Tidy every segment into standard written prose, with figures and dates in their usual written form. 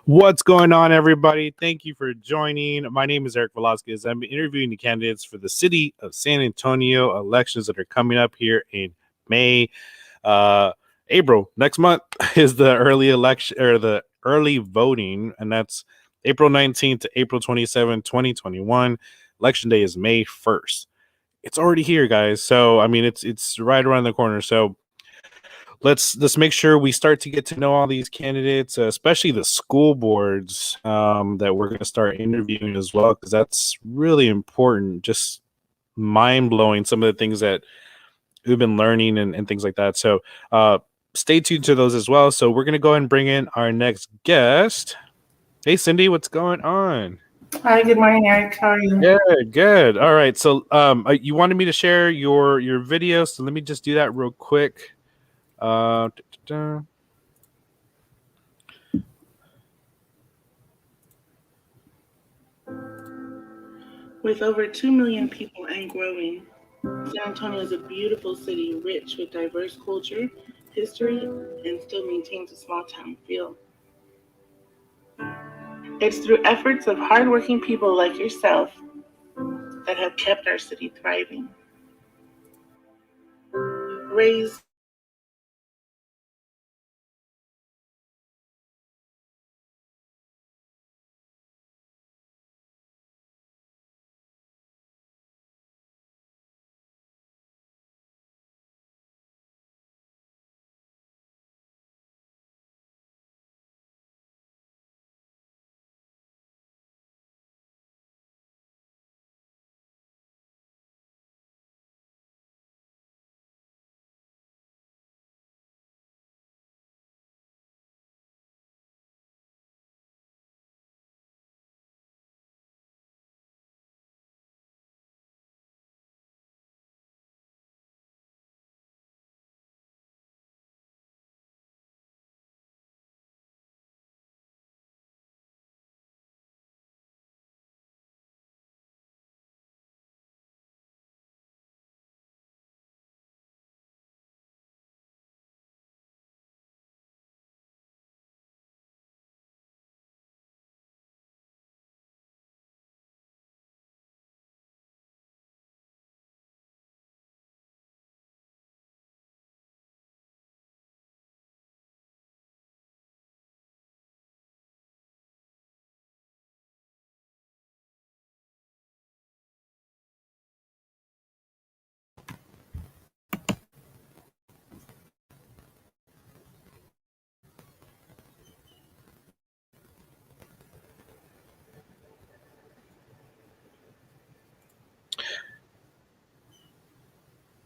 What's going on, everybody? Thank you for joining. My name is Eric Velasquez. I'm interviewing the candidates for the city of San Antonio elections that are coming up here in May. April next month is the early election or the early voting, and that's April 19th to April 27th, 2021. Election day is May 1st. It's already here, guys. So I mean, it's right around the corner. So let's make sure we start to get to know all these candidates, especially the school boards that we're going to start interviewing as well, because that's really important. Just mind blowing some of the things that we've been learning and things like that. So stay tuned to those as well. So we're going to go ahead and bring in our next guest. Hey, Cyndi, what's going on? Hi, good morning, Eric. How are you? Good. All right. So you wanted me to share your video, so let me just do that real quick. With over 2 million people and growing, San Antonio is a beautiful city rich with diverse culture, history, and still maintains a small town feel. It's through efforts of hardworking people like yourself that have kept our city thriving. Raised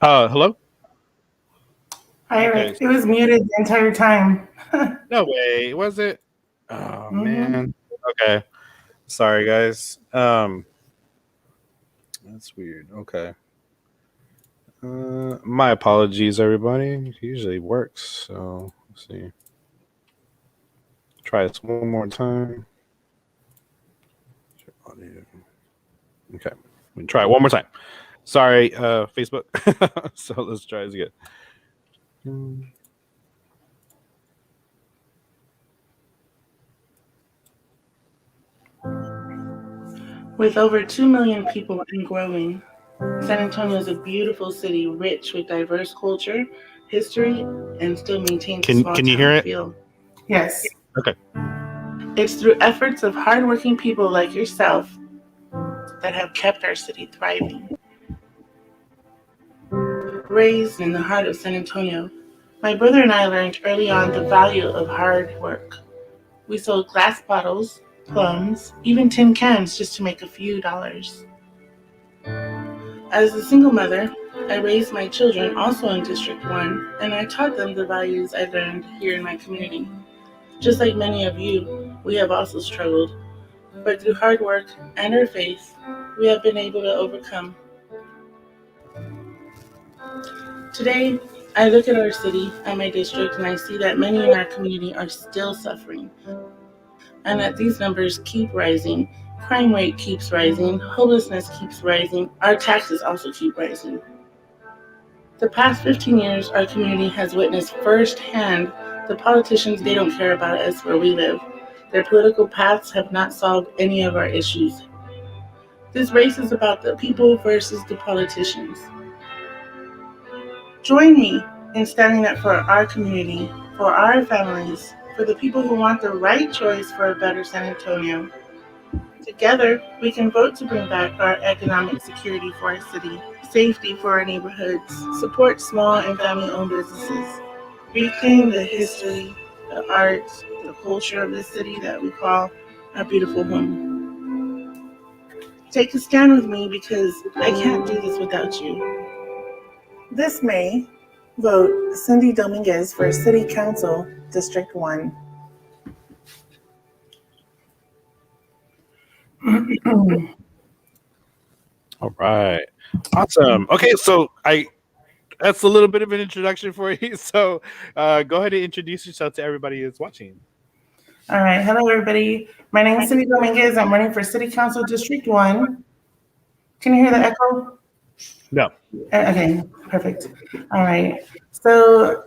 Hello? Hi, Eric. It was muted the entire time. No way. Was it? Oh, Mhm. man. Okay. Sorry, guys. That's weird. Okay. My apologies, everybody. It usually works. So let's see. Try this one more time. Okay. We can try it one more time. Sorry, Facebook. So let's try this again. With over 2 million people and growing, San Antonio is a beautiful city rich with diverse culture, history, and still maintains a small Can you town hear it? feel. Yes. Okay. It's through efforts of hardworking people like yourself that have kept our city thriving. Raised in the heart of San Antonio, my brother and I learned early on the value of hard work. We sold glass bottles, plums, even tin cans just to make a few dollars. As a single mother, I raised my children also in District 1, and I taught them the values I learned here in my community. Just like many of you, we have also struggled, but through hard work and our faith, we have been able to overcome. Today, I look at our city and my district and I see that many in our community are still suffering, and that these numbers keep rising. Crime rate keeps rising, homelessness keeps rising, our taxes also keep rising. The past 15 years, our community has witnessed firsthand the politicians, they don't care about us where we live. Their political paths have not solved any of our issues. This race is about the people versus the politicians. Join me in standing up for our community, for our families, for the people who want the right choice for a better San Antonio. Together, we can vote to bring back our economic security for our city, safety for our neighborhoods, support small and family owned businesses, reclaim the history, the arts, the culture of this city that we call our beautiful home. Take a stand with me because I can't do this without you. This May, vote Cyndi Dominguez for City Council, District 1. All right. Awesome. Okay, so that's a little bit of an introduction for you. So go ahead and introduce yourself to everybody that's watching. All right. Hello, everybody. My name is Cyndi Dominguez. I'm running for City Council District 1. Can you hear the echo? No. Okay, perfect. All right. So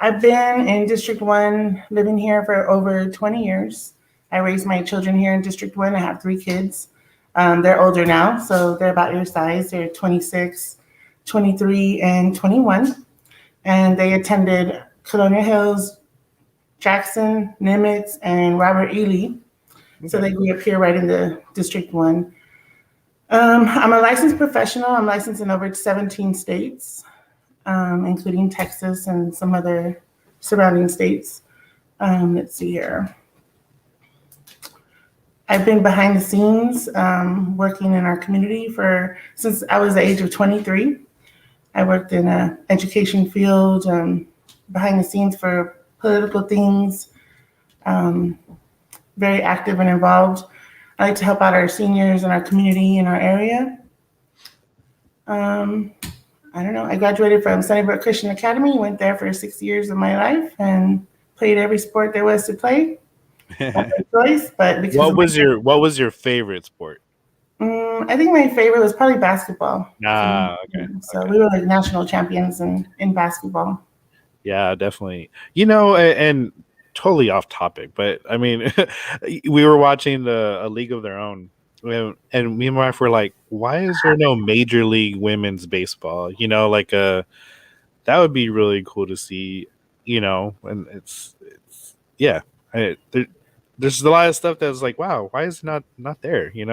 I've been in District 1, living here for over 20 years. I raised my children here in District 1. I have 3 kids. They're older now, so they're about your size. They're 26, 23, and 21. And they attended Colonial Hills, Jackson, Nimitz, and Robert E. Lee. So they grew up here right in the District 1. I'm a licensed professional. I'm licensed in over 17 states, including Texas and some other surrounding states. Let's see here. I've been behind the scenes working in our community since I was the age of 23. I worked in an education field, behind the scenes for political things, very active and involved. I like to help out our seniors in our community in our area. I don't know. I graduated from Sunnybrook Christian Academy, went there for 6 years of my life and played every sport there was to play. Choice, but because what was your favorite sport? I think my favorite was probably basketball. Okay. So we were like national champions in basketball. Yeah, definitely. And totally off topic, but I mean, we were watching A League of Their Own, and me and my wife were like, "Why is there no Major League Women's Baseball?" That would be really cool to see. And it's yeah. There's a lot of stuff that's like, wow, why is it not there? You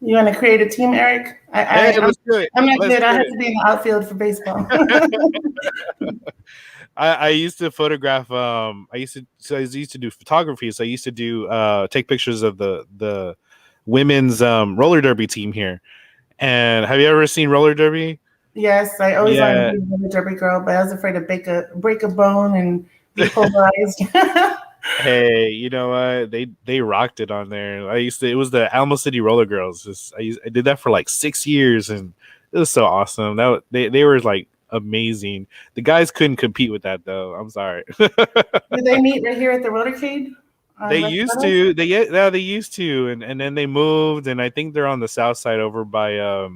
want to create a team, Eric? Let's do it. I'm not good. I have to be in the outfield for baseball. I used to photograph. I used to do photography. So I used to do take pictures of the women's roller derby team here. And have you ever seen roller derby? Yes, I always wanted to be a roller derby girl, but I was afraid to break a bone and be polarized. Hey, you know what? They rocked it on there. It was the Alamo City Roller Girls. I did that for like 6 years, and it was so awesome. They were like amazing. The guys couldn't compete with that though. I'm sorry. Did they meet right here at the Rotorcade? They used to. They used to, and then they moved, and I think they're on the south side over by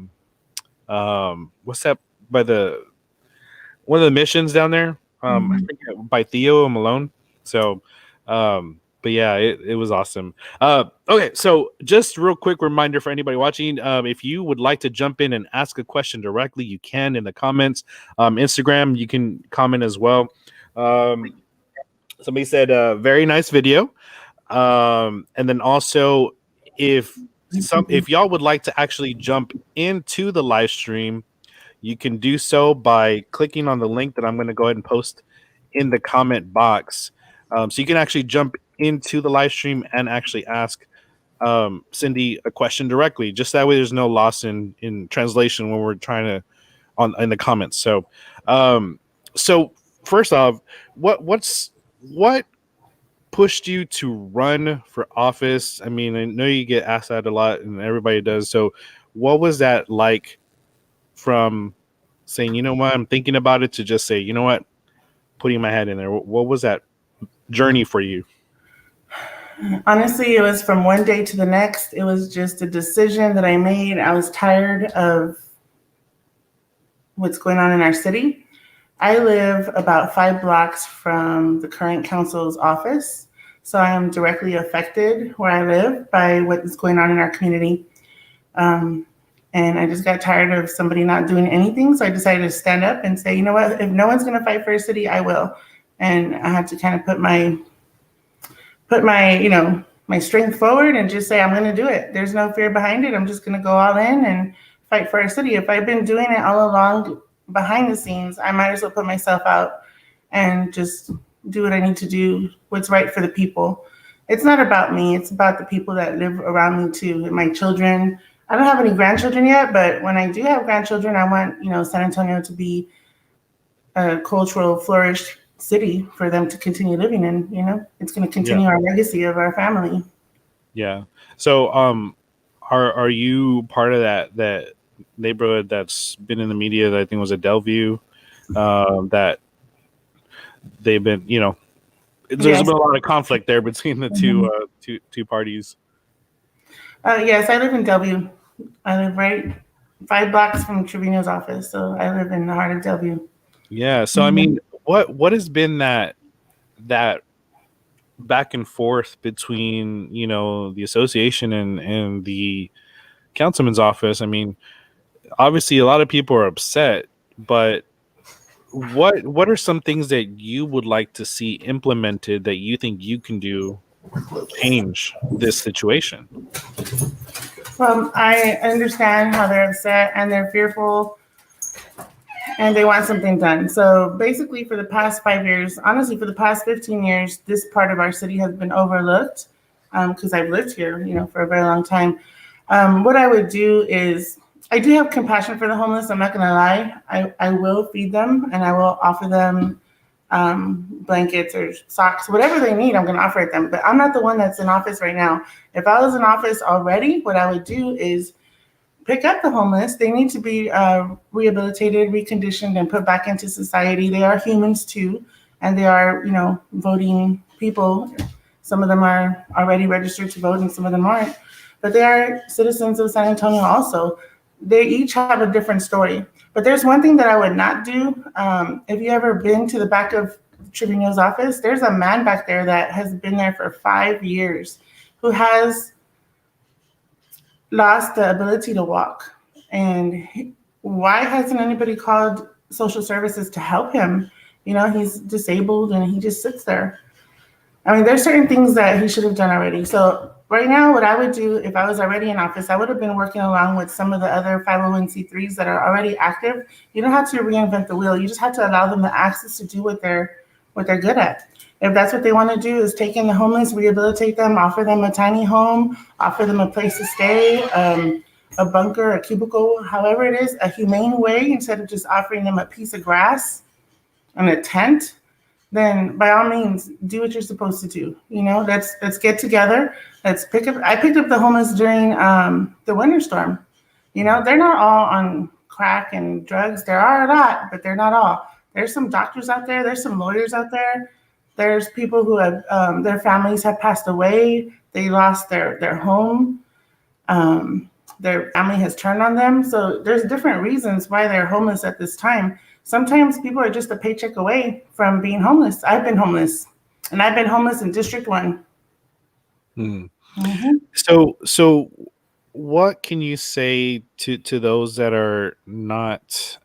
what's that, by one of the missions down there. I forget, by Theo and Malone. So but yeah, it was awesome. Okay, so just real quick reminder for anybody watching, if you would like to jump in and ask a question directly, you can in the comments. Instagram, you can comment as well. Somebody said very nice video. And then also if y'all would like to actually jump into the live stream, you can do so by clicking on the link that I'm going to go ahead and post in the comment box. So you can actually jump into the live stream and actually ask Cyndi a question directly. Just that way, there's no loss in translation when we're trying to in the comments. So, so first off, what pushed you to run for office? I mean, I know you get asked that a lot, and everybody does. So, what was that like from saying, you know what, I'm thinking about it, to just say, you know what, putting my head in there? What was that journey for you? Honestly, it was from one day to the next. It was just a decision that I made. I was tired of what's going on in our city. I live about 5 blocks from the current council's office. So I am directly affected where I live by what is going on in our community. Um, and I just got tired of somebody not doing anything. So I decided to stand up and say, you know what, if no one's going to fight for a city, I will. And I had to kind of put my, my strength forward and just say, I'm going to do it. There's no fear behind it. I'm just going to go all in and fight for our city. If I've been doing it all along behind the scenes, I might as well put myself out and just do what I need to do, what's right for the people. It's not about me. It's about the people that live around me too, and my children. I don't have any grandchildren yet, but when I do have grandchildren, I want, San Antonio to be a cultural flourish city for them to continue living in. It's going to Yeah. continue our legacy of our family. Yeah. So, are you part of that neighborhood that's been in the media that I think was at Delview, that they've been, there's Yes. been a lot of conflict there between the two parties. Yes, I live in W. I live right 5 blocks from Trevino's office, so I live in the heart of W. Yeah. So, I mean, what has been that back and forth between the association and the councilman's office? I mean, obviously a lot of people are upset, but what are some things that you would like to see implemented that you think you can do to change this situation? I understand how they're upset and they're fearful and they want something done. So basically, for the past 5 years, honestly, for the past 15 years, this part of our city has been overlooked because I've lived here, for a very long time. What I would do is, I do have compassion for the homeless. I'm not going to lie. I will feed them and I will offer them blankets or socks, whatever they need, I'm going to offer it them. But I'm not the one that's in office right now. If I was in office already, what I would do is pick up the homeless. They need to be rehabilitated, reconditioned, and put back into society. They are humans too, and they are, voting people. Some of them are already registered to vote, and some of them aren't. But they are citizens of San Antonio also. They each have a different story. But there's one thing that I would not do. If you ever been to the back of Trevino's office, there's a man back there that has been there for 5 years who has lost the ability to walk. And why hasn't anybody called social services to help him? He's disabled and he just sits there. I mean, there's certain things that he should have done already. So right now, what I would do if I was already in office, I would have been working along with some of the other 501c3s that are already active. You don't have to reinvent the wheel. You just have to allow them the access to do what they're good at. If that's what they want to do, is take in the homeless, rehabilitate them, offer them a tiny home, offer them a place to stay, a bunker, a cubicle, however it is, a humane way, instead of just offering them a piece of grass and a tent, then by all means, do what you're supposed to do. Let's get together. Let's pick up. I picked up the homeless during the winter storm. They're not all on crack and drugs. There are a lot, but they're not all. There's some doctors out there. There's some lawyers out there. There's people who have their families have passed away. They lost their home. Their family has turned on them. So there's different reasons why they're homeless at this time. Sometimes people are just a paycheck away from being homeless. I've been homeless, and I've been homeless in District 1. Mm-hmm. So what can you say to those that are not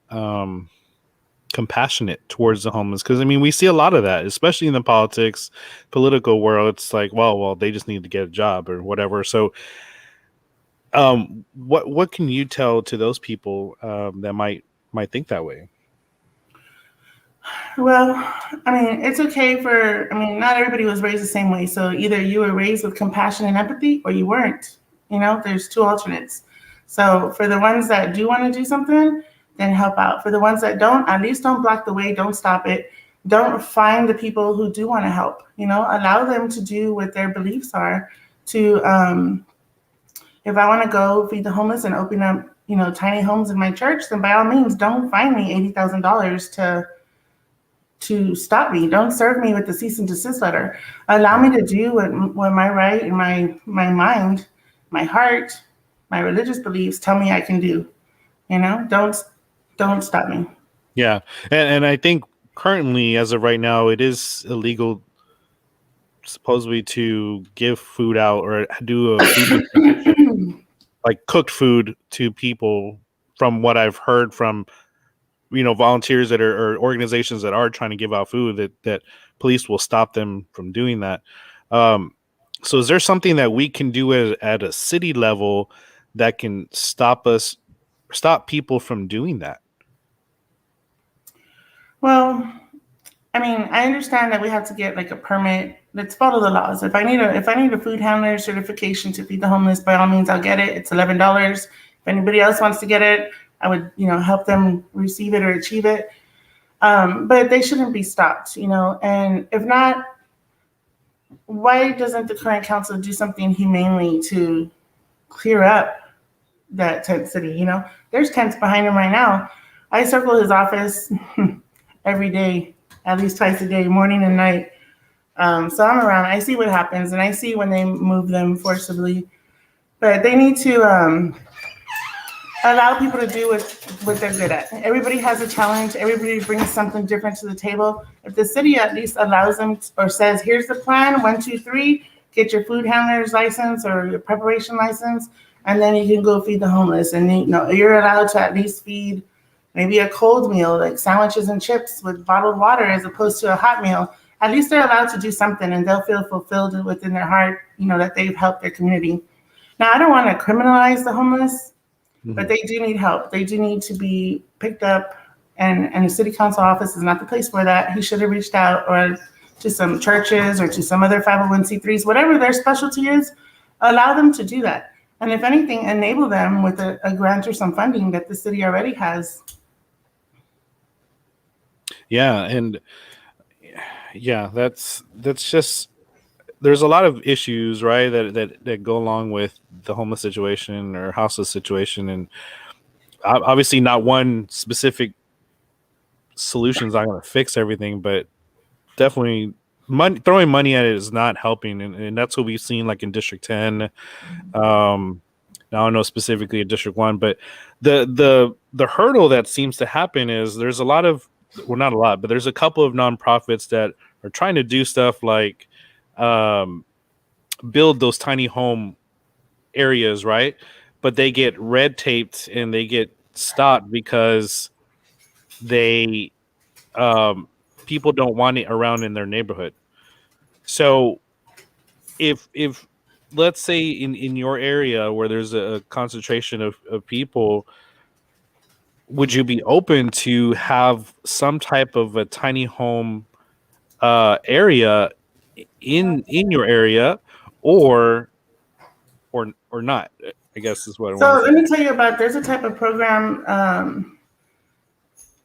compassionate towards the homeless? Because I mean, we see a lot of that, especially in the political world. It's like, well, they just need to get a job or whatever. So what can you tell to those people that might think that way? Well, I mean, it's okay not everybody was raised the same way. So either you were raised with compassion and empathy or you weren't. There's two alternates. So for the ones that do want to do something, then help out. For the ones that don't, at least don't block the way, don't stop it. Don't find the people who do want to help. Allow them to do what their beliefs are. To if I want to go feed the homeless and open up, tiny homes in my church, then by all means, don't find me $80,000 to stop me. Don't serve me with the cease and desist letter. Allow me to do what my right and my mind, my heart, my religious beliefs tell me I can do. Don't stop me. Yeah, and I think currently, as of right now, it is illegal supposedly to give food out or do a food distribution, like cooked food to people. From what I've heard from volunteers that are or organizations that are trying to give out food, that police will stop them from doing that. So is there something that we can do at a city level that can stop people from doing that? Well, I mean, I understand that we have to get like a permit. Let's follow the laws. If I need a food handler certification to feed the homeless, by all means, I'll get it. It's $11. If anybody else wants to get it, I would, help them receive it or achieve it. But they shouldn't be stopped, And if not, why doesn't the current council do something humanely to clear up that tent city? There's tents behind him right now. I circle his office every day, at least twice a day, morning and night. So I'm around. I see what happens, and I see when they move them forcibly. But they need to allow people to do what they're good at. Everybody has a challenge. Everybody brings something different to the table. If the city at least allows them or says, here's the plan, 1, 2, 3, get your food handler's license or your preparation license, and then you can go feed the homeless. And you're allowed to at least feed maybe a cold meal, like sandwiches and chips with bottled water as opposed to a hot meal. At least they're allowed to do something, and they'll feel fulfilled within their heart, that they've helped their community. Now, I don't want to criminalize the homeless, but they do need help. They do need to be picked up, and the city council office is not the place for that. He should have reached out or to some churches or to some other 501c3s, whatever their specialty is, allow them to do that. And if anything, enable them with a grant or some funding that the city already has. Yeah, and that's just, there's a lot of issues, right, that go along with the homeless situation or houseless situation, and obviously not one specific solution is not going to fix everything, but definitely throwing money at it is not helping, and that's what we've seen like in District 10. I don't know specifically in District 1, but the hurdle that seems to happen is there's a lot of, well, not a lot, but there's a couple of nonprofits that are trying to do stuff like build those tiny home areas, right? But they get red taped and they get stopped because they people don't want it around in their neighborhood. So if let's say in your area where there's a concentration of people, would you be open to have some type of a tiny home area in your area, or not? I guess is what I want to say. So let me tell you about, there's a type of program.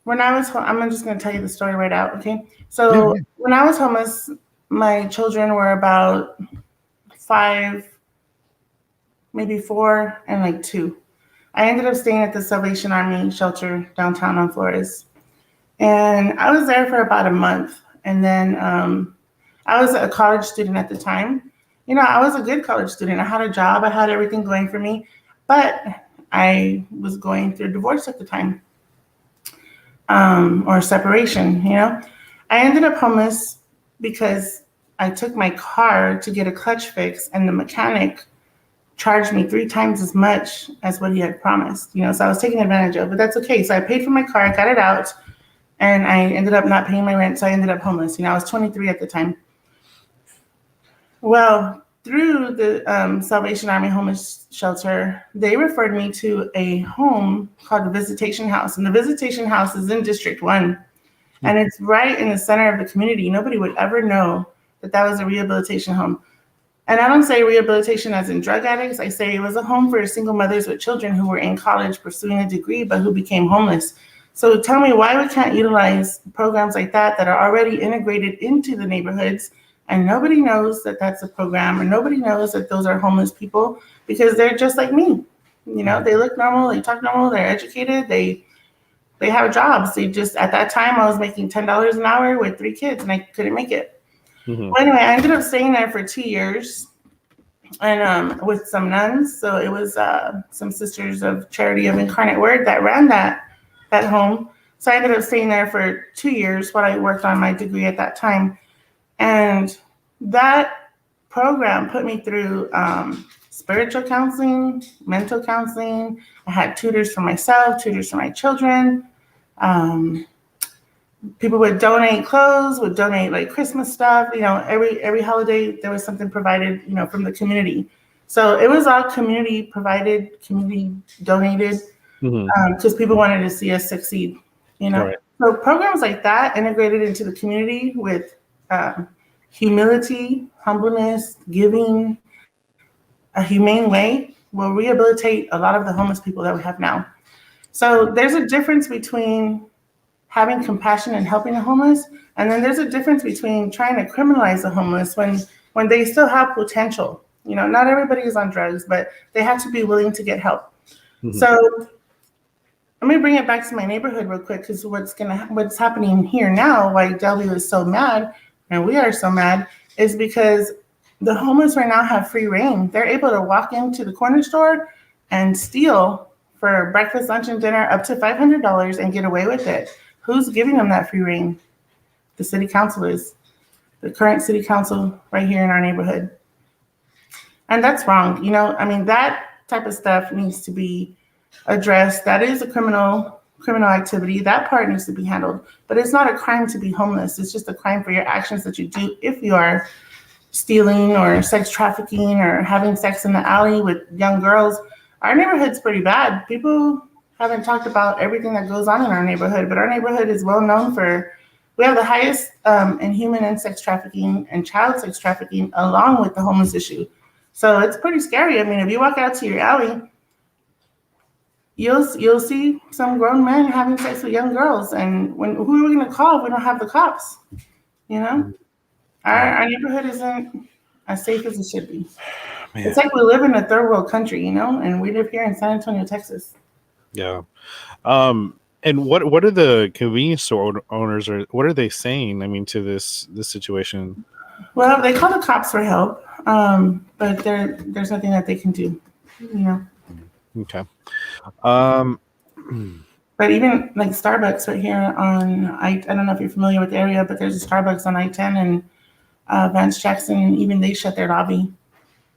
When I was, I'm just going to tell you the story right out, okay? So when I was homeless, my children were about 5, maybe 4, and like 2. I ended up staying at the Salvation Army shelter downtown on Flores. And I was there for about a month. And then I was a college student at the time. I was a good college student. I had a job. I had everything going for me. But I was going through divorce at the time, or separation, I ended up homeless because I took my car to get a clutch fix, and the mechanic charged me 3 times as much as what he had promised, so I was taken advantage of, but that's okay. So I paid for my car, I got it out, and I ended up not paying my rent, so I ended up homeless. I was 23 at the time. Well, through the Salvation Army Homeless Shelter, they referred me to a home called the Visitation House, and the Visitation House is in District 1, and it's right in the center of the community. Nobody would ever know that was a rehabilitation home. And I don't say rehabilitation as in drug addicts. I say it was a home for single mothers with children who were in college pursuing a degree, but who became homeless. So tell me why we can't utilize programs like that are already integrated into the neighborhoods, and nobody knows that that's a program, or nobody knows that those are homeless people, because they're just like me. They look normal, they talk normal, they're educated, they have jobs. They just, at that time, I was making $10 an hour with 3 kids, and I couldn't make it. Well, anyway, I ended up staying there for 2 years, and with some nuns. So it was some Sisters of Charity of Incarnate Word that ran that home. So I ended up staying there for 2 years while I worked on my degree at that time. And that program put me through spiritual counseling, mental counseling. I had tutors for myself, tutors for my children. Um, People would donate clothes, would donate like Christmas stuff. Every holiday there was something provided, from the community. So it was all community provided, community donated, because people wanted to see us succeed. Right. So programs like that integrated into the community with humility, humbleness, giving, a humane way will rehabilitate a lot of the homeless people that we have now. So there's a difference between having compassion and helping the homeless, and then there's a difference between trying to criminalize the homeless when they still have potential. Not everybody is on drugs, but they have to be willing to get help. So let me bring it back to my neighborhood real quick, because what's happening here now, why W is so mad and we are so mad, is because the homeless right now have free reign. They're able to walk into the corner store and steal for breakfast, lunch, and dinner up to $500 and get away with it. Who's giving them that free reign? The city council is. The current city council right here in our neighborhood. And that's wrong. That type of stuff needs to be addressed. That is a criminal activity. That part needs to be handled. But it's not a crime to be homeless. It's just a crime for your actions that you do if you are stealing or sex trafficking or having sex in the alley with young girls. Our neighborhood's pretty bad. People haven't talked about everything that goes on in our neighborhood, but our neighborhood is well known for, we have the highest in human and sex trafficking and child sex trafficking, along with the homeless issue. So it's pretty scary. If you walk out to your alley, you'll see some grown men having sex with young girls. And who are we going to call if we don't have the cops? Our neighborhood isn't as safe as it should be. Man. It's like we live in a third world country, and we live here in San Antonio, Texas. Yeah. And what are the convenience store owners, or what are they saying? To this situation? Well, they call the cops for help, but there's nothing that they can do. Okay. But even like Starbucks right here on I don't know if you're familiar with the area, but there's a Starbucks on I-10 and Vance Jackson, and even they shut their lobby.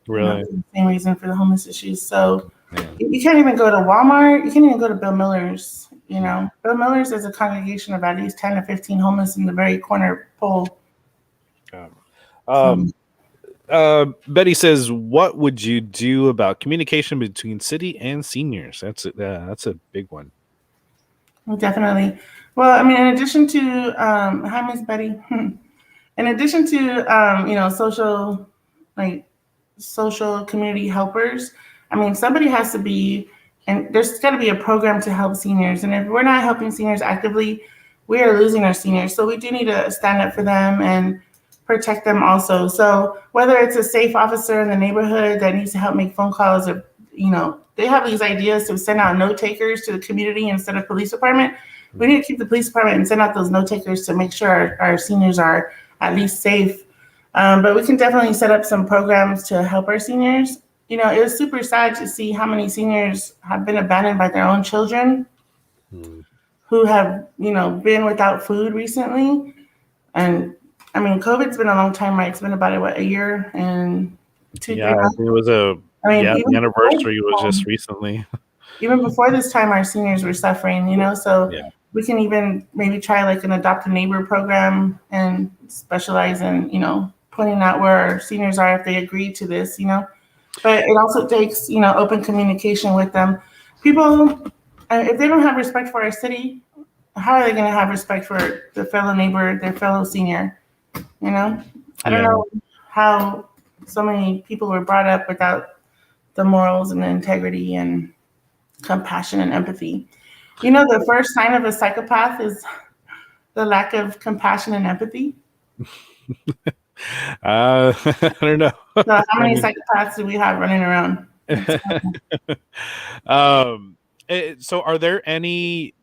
Really? For the same reason, for the homeless issues. So you can't even go to Walmart. You can't even go to Bill Miller's. Bill Miller's is a congregation of at least 10 to 15 homeless in the very corner pole. Betty says, "What would you do about communication between city and seniors?" That's a big one. Definitely. Well, in addition to hi, Miss Betty. In addition to social community helpers, somebody has to be, and there's got to be a program to help seniors. And if we're not helping seniors actively, we are losing our seniors. So we do need to stand up for them and protect them also. So whether it's a safe officer in the neighborhood that needs to help make phone calls, or they have these ideas to send out note takers to the community instead of police department. We need to keep the police department and send out those note takers to make sure our seniors are at least safe. But we can definitely set up some programs to help our seniors. It was super sad to see how many seniors have been abandoned by their own children who have, been without food recently. And COVID's been a long time, right? It's been about a year and 2 3 months. It was the anniversary was just recently. Even before this time, our seniors were suffering, so we can even maybe try like an adopt a neighbor program and specialize in, pointing out where our seniors are if they agree to this, But it also takes, open communication with them. People, if they don't have respect for our city, how are they going to have respect for the fellow neighbor, their fellow senior? I don't know how so many people were brought up without the morals and the integrity and compassion and empathy. The first sign of a psychopath is the lack of compassion and empathy. I don't know. So how many psychopaths do we have running around? So are there any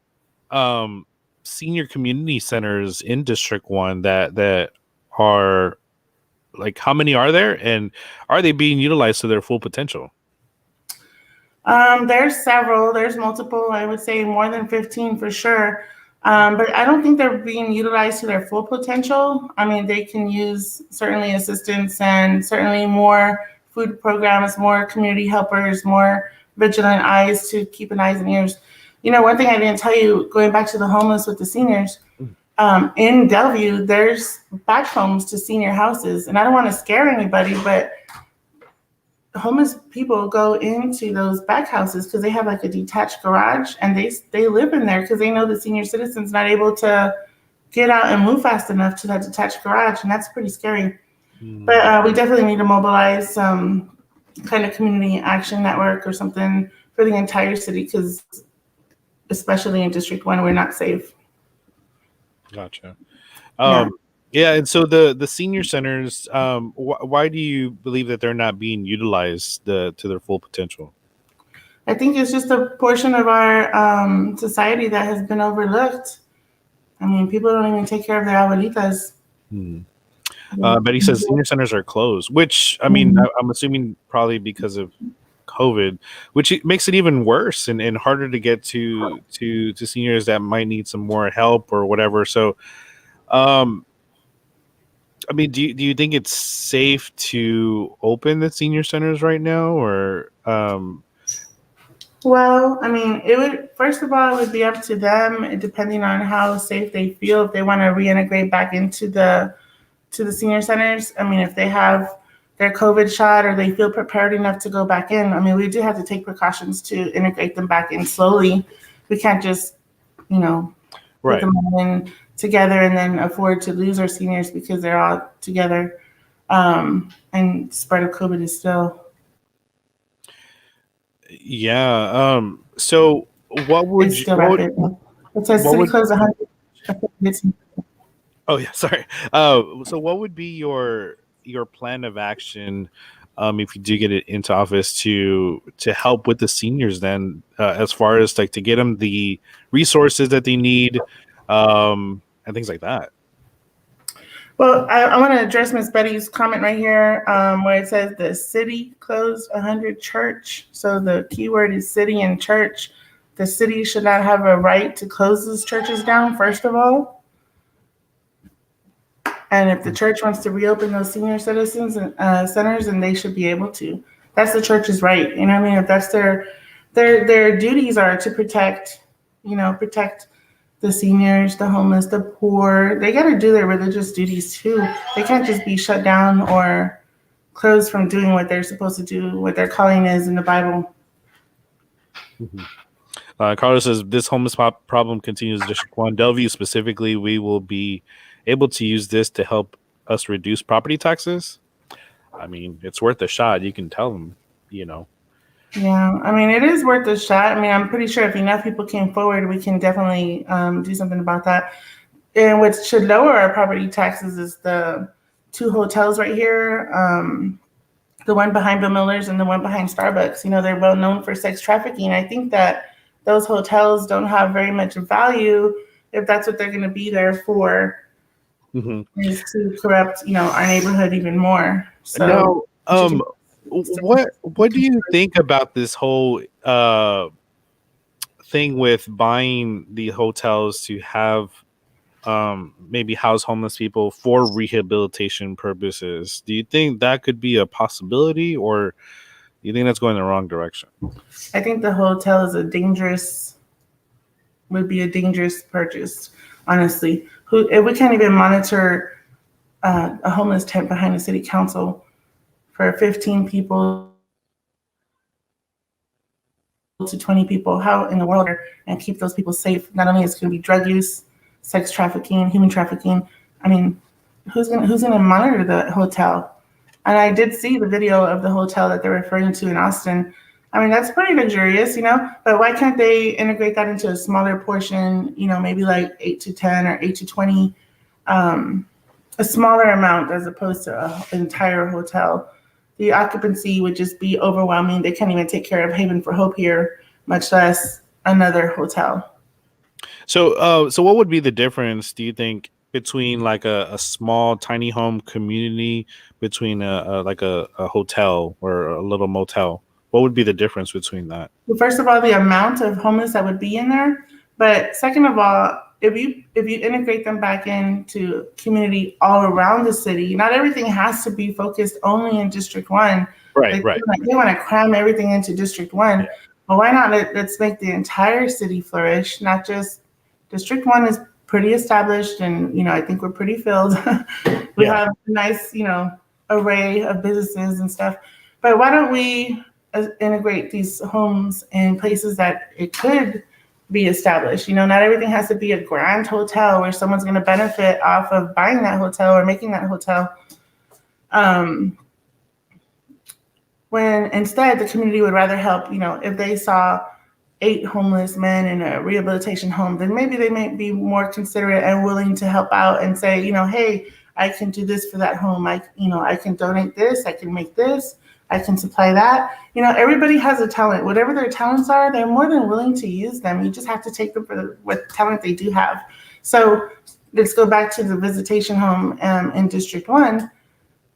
senior community centers in District 1 that are, like, how many are there, and are they being utilized to their full potential? There's several. There's multiple. I would say more than 15 for sure. But I don't think they're being utilized to their full potential. I mean, they can use certainly assistance and certainly more food programs, more community helpers, more vigilant eyes to keep an eyes and ears. One thing I didn't tell you, going back to the homeless with the seniors, in Bellevue, there's back homes to senior houses. And I don't want to scare anybody, but homeless people go into those back houses because they have like a detached garage, and they live in there because they know the senior citizen's not able to get out and move fast enough to that detached garage, and that's pretty scary. But we definitely need to mobilize some kind of community action network or something for the entire city, because especially in District 1, we're not safe. Gotcha. Yeah. Yeah, and so the senior centers, why do you believe that they're not being utilized to their full potential? I think it's just a portion of our society that has been overlooked. I mean, people don't even take care of their abuelitas. But he says senior centers are closed, which, I mean, I'm assuming probably because of COVID, which makes it even worse and harder to get to seniors that might need some more help or whatever. So, I mean, do you think it's safe to open the senior centers right now, or? Well, I mean, first of all, it would be up to them, depending on how safe they feel, if they want to reintegrate back into the senior centers. I mean, if they have their COVID shot or they feel prepared enough to go back in, I mean, we do have to take precautions to integrate them back in slowly. We can't just, put them in together and then afford to lose our seniors because they're all together. And spread of COVID is still. Yeah. So what would It's still rapid. It says city closed 100. Oh yeah, sorry. So what would be your plan of action if you do get it into office to help with the seniors then, as far as like to get them the resources that they need, and things like that? Well, I want to address Miss Betty's comment right here, where it says the city closed 100 church. So the keyword is city and church. The city should not have a right to close those churches down, first of all. And if the church wants to reopen those senior citizens and centers, then they should be able to. That's the church's right. You know what I mean? If that's their duties are to protect the seniors, the homeless, the poor. They got to do their religious duties too. They can't just be shut down or closed from doing what they're supposed to do, what their calling is in the Bible. Carlos says this homeless problem continues in District 1. Bellevue specifically, we will be able to use this to help us reduce property taxes. I mean, it's worth a shot. You can tell them, Yeah, I mean, it is worth a shot. I mean, I'm pretty sure if enough people came forward, we can definitely do something about that. And what should lower our property taxes is the two hotels right here, the one behind Bill Miller's and the one behind Starbucks. They're well known for sex trafficking. I think that those hotels don't have very much value if that's what they're going to be there for, is to corrupt, our neighborhood even more. So now, what do you think about this whole thing with buying the hotels to have maybe house homeless people for rehabilitation purposes? Do you think that could be a possibility, or do you think that's going the wrong direction? I think the hotel is would be a dangerous purchase, honestly. If we can't even monitor a homeless tent behind the city council for 15 people to 20 people, how in the world and keep those people safe? Not only is it going to be drug use, sex trafficking, human trafficking. I mean, who's gonna monitor the hotel? And I did see the video of the hotel that they're referring to in Austin. I mean, that's pretty luxurious, but why can't they integrate that into a smaller portion, maybe like 8 to 10 or 8 to 20, a smaller amount as opposed to an entire hotel. The occupancy would just be overwhelming. They can't even take care of Haven for Hope here, much less another hotel. So what would be the difference, do you think, between like a small tiny home community between a hotel or a little motel? What would be the difference between that? Well, first of all, the amount of homeless that would be in there. But second of all, if you integrate them back into community all around the city, not everything has to be focused only in District 1. Right. They want to cram everything into District 1. Yeah. Well, why not let's make the entire city flourish, not just District 1 is pretty established, and I think we're pretty filled. We have a nice, array of businesses and stuff. But why don't we integrate these homes in places that it could be established? Not everything has to be a grand hotel where someone's going to benefit off of buying that hotel or making that hotel. When instead the community would rather help, if they saw 8 homeless men in a rehabilitation home, then maybe they might be more considerate and willing to help out and say, hey, I can do this for that home. I can donate this, I can make this, I can supply that. Everybody has a talent. Whatever their talents are, they're more than willing to use them. You just have to take them for what talent they do have. So let's go back to the visitation home in District 1.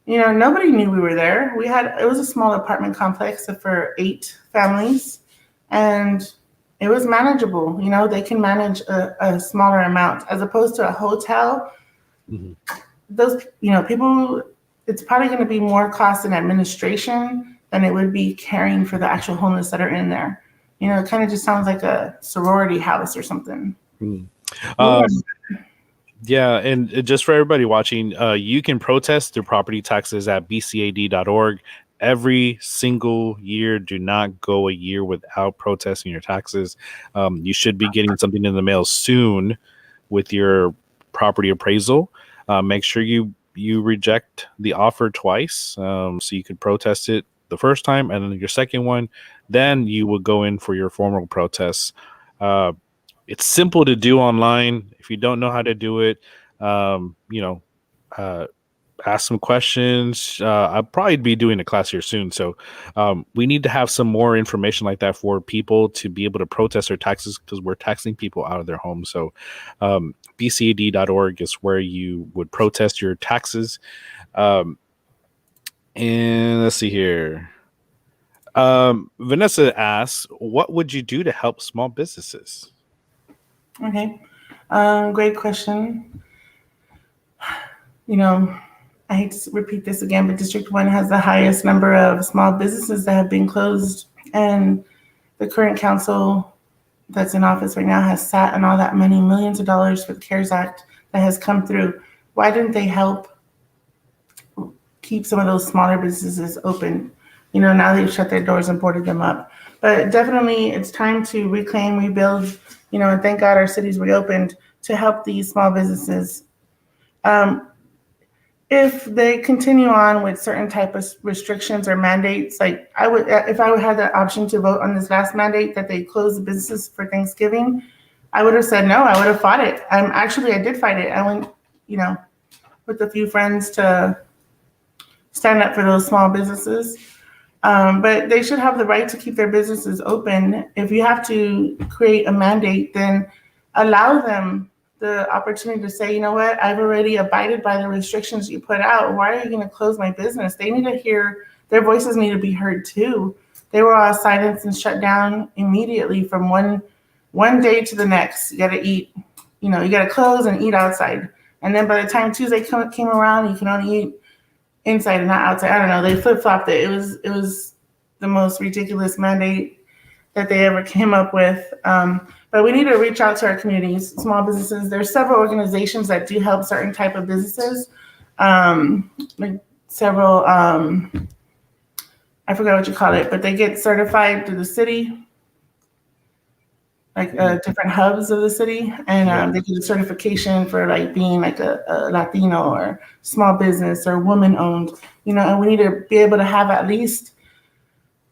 Nobody knew we were there. It was a small apartment complex for 8 families, and it was manageable. They can manage a smaller amount as opposed to a hotel. Mm-hmm. Those, people, it's probably going to be more cost in administration than it would be caring for the actual homeless that are in there. It kind of just sounds like a sorority house or something. Yeah, and just for everybody watching, you can protest your property taxes at bcad.org every single year. Do not go a year without protesting your taxes. You should be getting something in the mail soon with your property appraisal. Make sure you reject the offer twice, so you could protest it the first time, and then your second one, then you would go in for your formal protests. It's simple to do online. If you don't know how to do it, ask some questions. I'll probably be doing a class here soon. So we need to have some more information like that for people to be able to protest their taxes, because we're taxing people out of their homes. So bcad.org is where you would protest your taxes. And let's see here. Vanessa asks, what would you do to help small businesses? Okay. Great question. I hate to repeat this again, but District 1 has the highest number of small businesses that have been closed. And the current council that's in office right now has sat on all that money, millions of dollars for the CARES Act that has come through. Why didn't they help keep some of those smaller businesses open? Now they've shut their doors and boarded them up. But definitely it's time to reclaim, rebuild, and thank God our city's reopened to help these small businesses. If they continue on with certain type of restrictions or mandates, like if I would have the option to vote on this last mandate that they close the businesses for Thanksgiving, I would have said no. I would have fought it. I did fight it. I went, with a few friends to stand up for those small businesses. But they should have the right to keep their businesses open. If you have to create a mandate, then allow them the opportunity to say, what, I've already abided by the restrictions you put out. Why are you going to close my business? They need to hear, their voices need to be heard too. They were all silenced and shut down immediately from one day to the next. You got to eat, you got to close and eat outside. And then by the time Tuesday came around, you can only eat inside and not outside. I don't know. They flip-flopped it. It was the most ridiculous mandate that they ever came up with. But we need to reach out to our communities, small businesses. There's several organizations that do help certain type of businesses. Like several, I forgot what you call it, but they get certified through the city, like different hubs of the city. And they get a certification for like being like a Latino or small business or woman owned, and we need to be able to have at least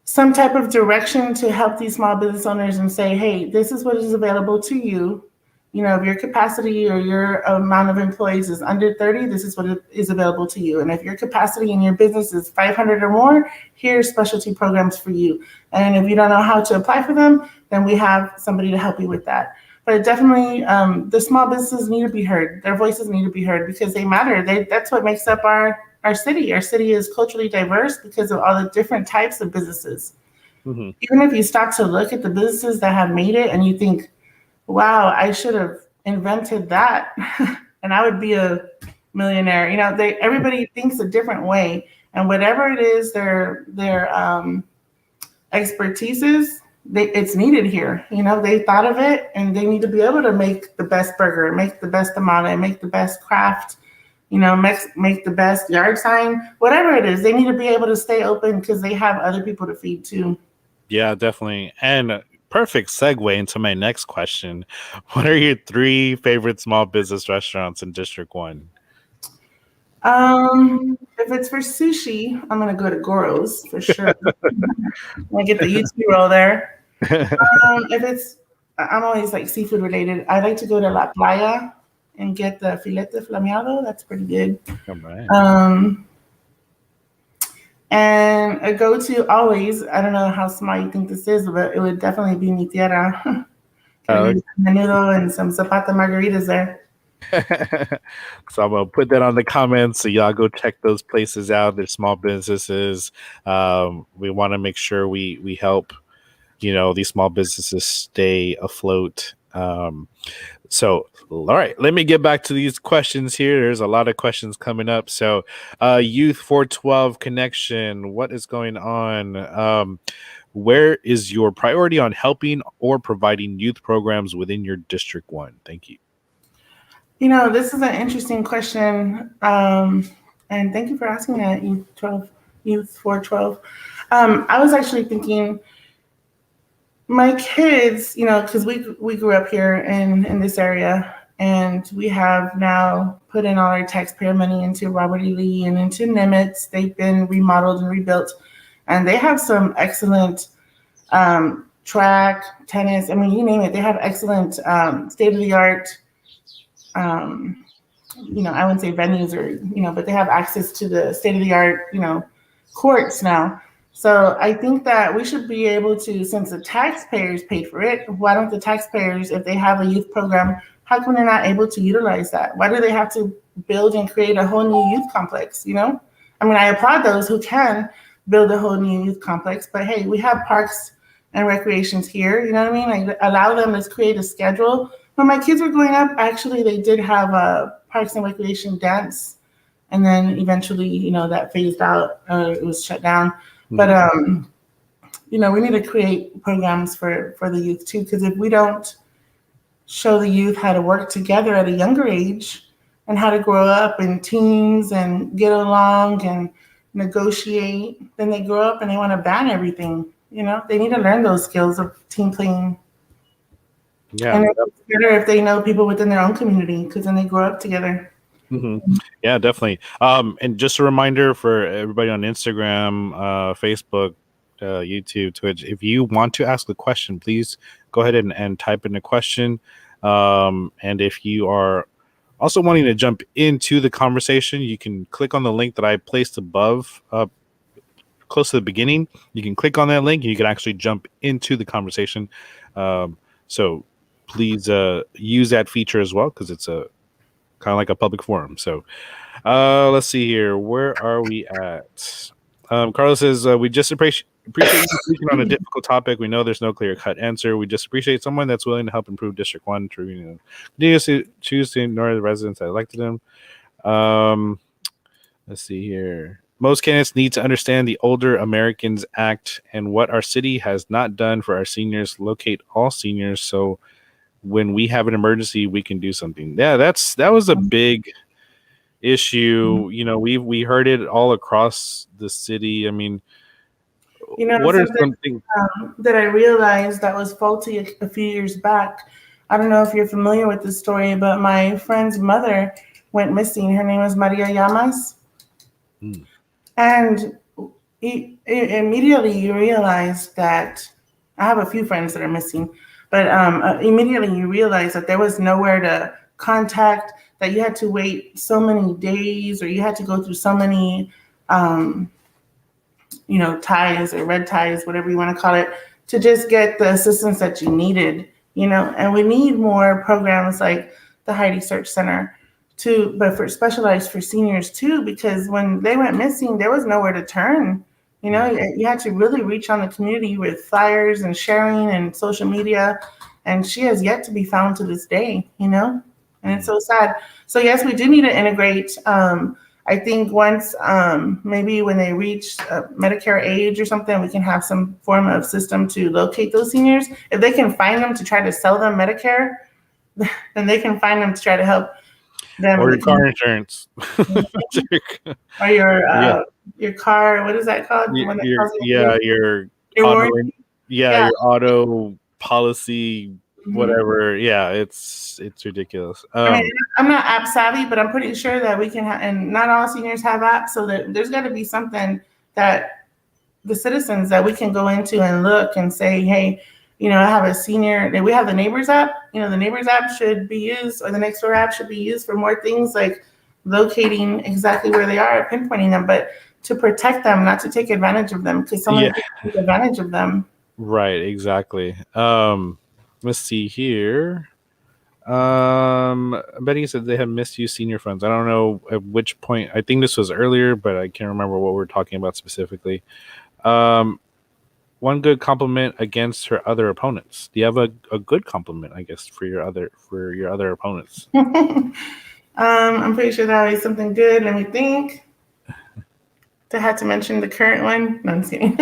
some type of direction to help these small business owners and say, hey, this is what is available to you. If your capacity or your amount of employees is under 30, this is what is available to you. And if your capacity in your business is 500 or more, here's specialty programs for you. And if you don't know how to apply for them, then we have somebody to help you with that. But definitely the small businesses need to be heard. Their voices need to be heard because they matter. That's what makes up our city. Our city is culturally diverse because of all the different types of businesses. Mm-hmm. Even if you stop to look at the businesses that have made it and you think, wow, I should have invented that, and I would be a millionaire. Everybody thinks a different way, and whatever it is their expertise is, it's needed here. They thought of it, and they need to be able to make the best burger, make the best tamale, make the best craft, make the best yard sign, whatever it is. They need to be able to stay open because they have other people to feed too. Yeah, definitely. And perfect segue into my next question. What are your 3 favorite small business restaurants in District 1? If it's for sushi, I'm gonna go to Goro's for sure. I get the YouTube roll there. I'm always like seafood related. I like to go to La Playa and get the filete flameado. That's pretty good. All right. And a go-to always, I don't know how smart you think this is, but it would definitely be mi tierra. Menudo and some zapata margaritas there. So I'm gonna put that on the comments, so y'all go check those places out. They're small businesses. We want to make sure we help these small businesses stay afloat. So all right, let me get back to these questions here. There's a lot of questions coming up. So Youth 412 connection, what is going on? Where is your priority on helping or providing youth programs within your District 1? Thank you. This is an interesting question, and thank you for asking that, Youth 412. I was actually thinking, my kids, because we grew up here in this area, and we have now put in all our taxpayer money into Robert E. Lee and into Nimitz. They've been remodeled and rebuilt, and they have some excellent track, tennis. I mean, you name it. They have excellent state-of-the-art. I wouldn't say venues but they have access to the state-of-the-art, courts now. So I think that we should be able to, since the taxpayers paid for it, why don't the taxpayers, if they have a youth program, how come they're not able to utilize that? Why do they have to build and create a whole new youth complex, I applaud those who can build a whole new youth complex, but hey, we have parks and recreations here, Like, allow them to create a schedule. When my kids were growing up, actually, they did have a Parks and Recreation dance, and then eventually, that phased out. It was shut down. Mm-hmm. But we need to create programs for the youth too, because if we don't show the youth how to work together at a younger age and how to grow up in teams and get along and negotiate, then they grow up and they want to ban everything. They need to learn those skills of team playing. Yeah, and it's better if they know people within their own community, because then they grow up together. Mm-hmm. Yeah, definitely. And just a reminder for everybody on Instagram, Facebook, YouTube, Twitch, if you want to ask a question, please go ahead and type in a question. And if you are also wanting to jump into the conversation, you can click on the link that I placed above, close to the beginning. You can click on that link and you can actually jump into the conversation. So please use that feature as well, because it's a kind of like a public forum. So let's see here. Where are we at? Carlos says, we just appreciate you speaking on a difficult topic. We know there's no clear-cut answer. We just appreciate someone that's willing to help improve District 1 to choose to ignore the residents that elected them. Let's see here. Most candidates need to understand the Older Americans Act and what our city has not done for our seniors. Locate all seniors, so when we have an emergency, we can do something. Yeah, that was a big issue. We heard it all across the city. I mean, what are something that I realized that was faulty a few years back? I don't know if you're familiar with this story, but my friend's mother went missing. Her name was Maria Llamas. And immediately you realize that I have a few friends that are missing, but immediately you realize that there was nowhere to contact, that you had to wait so many days, or you had to go through so many, ties or red ties, whatever you want to call it, to just get the assistance that you needed, and we need more programs like the Heidi Search Center but for specialized for seniors too, because when they went missing, there was nowhere to turn. You had to really reach on the community with flyers and sharing and social media. and she has yet to be found to this day, and it's so sad. So yes, we do need to integrate. I think once maybe when they reach Medicare age or something, we can have some form of system to locate those seniors. If they can find them to try to sell them Medicare, then they can find them to try to help them. Or your car insurance. Or your car, what is that called? Your auto, your auto policy, whatever. Yeah, it's ridiculous. I mean, I'm not app savvy, but I'm pretty sure that we can and not all seniors have apps, so that there's got to be something that the citizens that we can go into and look and say, hey, I have a senior. We have the Neighbors app. The Neighbors app should be used, or the Nextdoor app should be used for more things like locating exactly where they are, pinpointing them, but to protect them, not to take advantage of them, because someone takes advantage of them. Right, exactly. Let's see here. Betty said they have misused senior funds. I don't know at which point. I think this was earlier, but I can't remember what we're talking about specifically. One good compliment against her other opponents. Do you have a good compliment, I guess, for your other opponents? I'm pretty sure that was something good. Let me think. I had to mention the current one. No, I'm just kidding.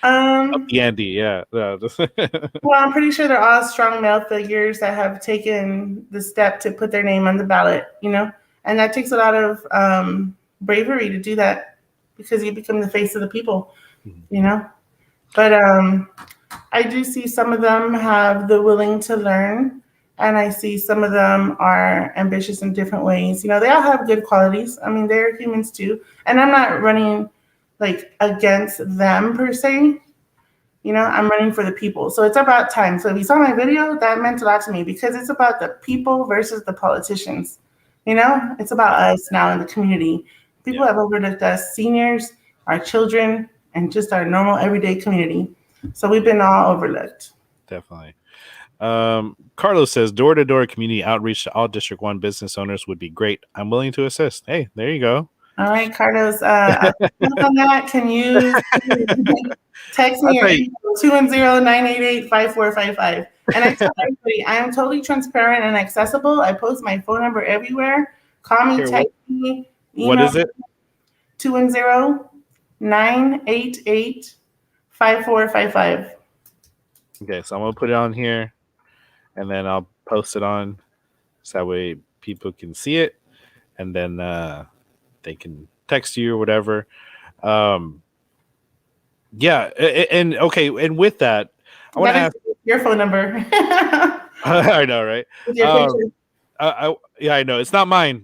Andy, yeah. Well, I'm pretty sure they're all strong male figures that have taken the step to put their name on the ballot, and that takes a lot of bravery to do that, because you become the face of the people, But I do see some of them have the willing to learn, and I see some of them are ambitious in different ways. They all have good qualities. I mean, they're humans too, and I'm not running against them per se. I'm running for the people. So it's about time. So if you saw my video, that meant a lot to me, because it's about the people versus the politicians. It's about us now in the community. People have overlooked us, seniors, our children, and just our normal everyday community. So we've been all overlooked. Definitely. Carlos says door-to-door community outreach to all District 1 business owners would be great. I'm willing to assist. Hey, there you go. All right, Carlos. On that, can you text me or 210-988-5455? And I tell everybody, I am totally transparent and accessible. I post my phone number everywhere. Call me, text me. What is it? 210-988-5455. Okay, so I'm going to put it on here, and then I'll post it on, so that way people can see it, and then they can text you or whatever. Yeah, and okay, and with that, I want to ask your phone number. I know, right? I know. It's not mine.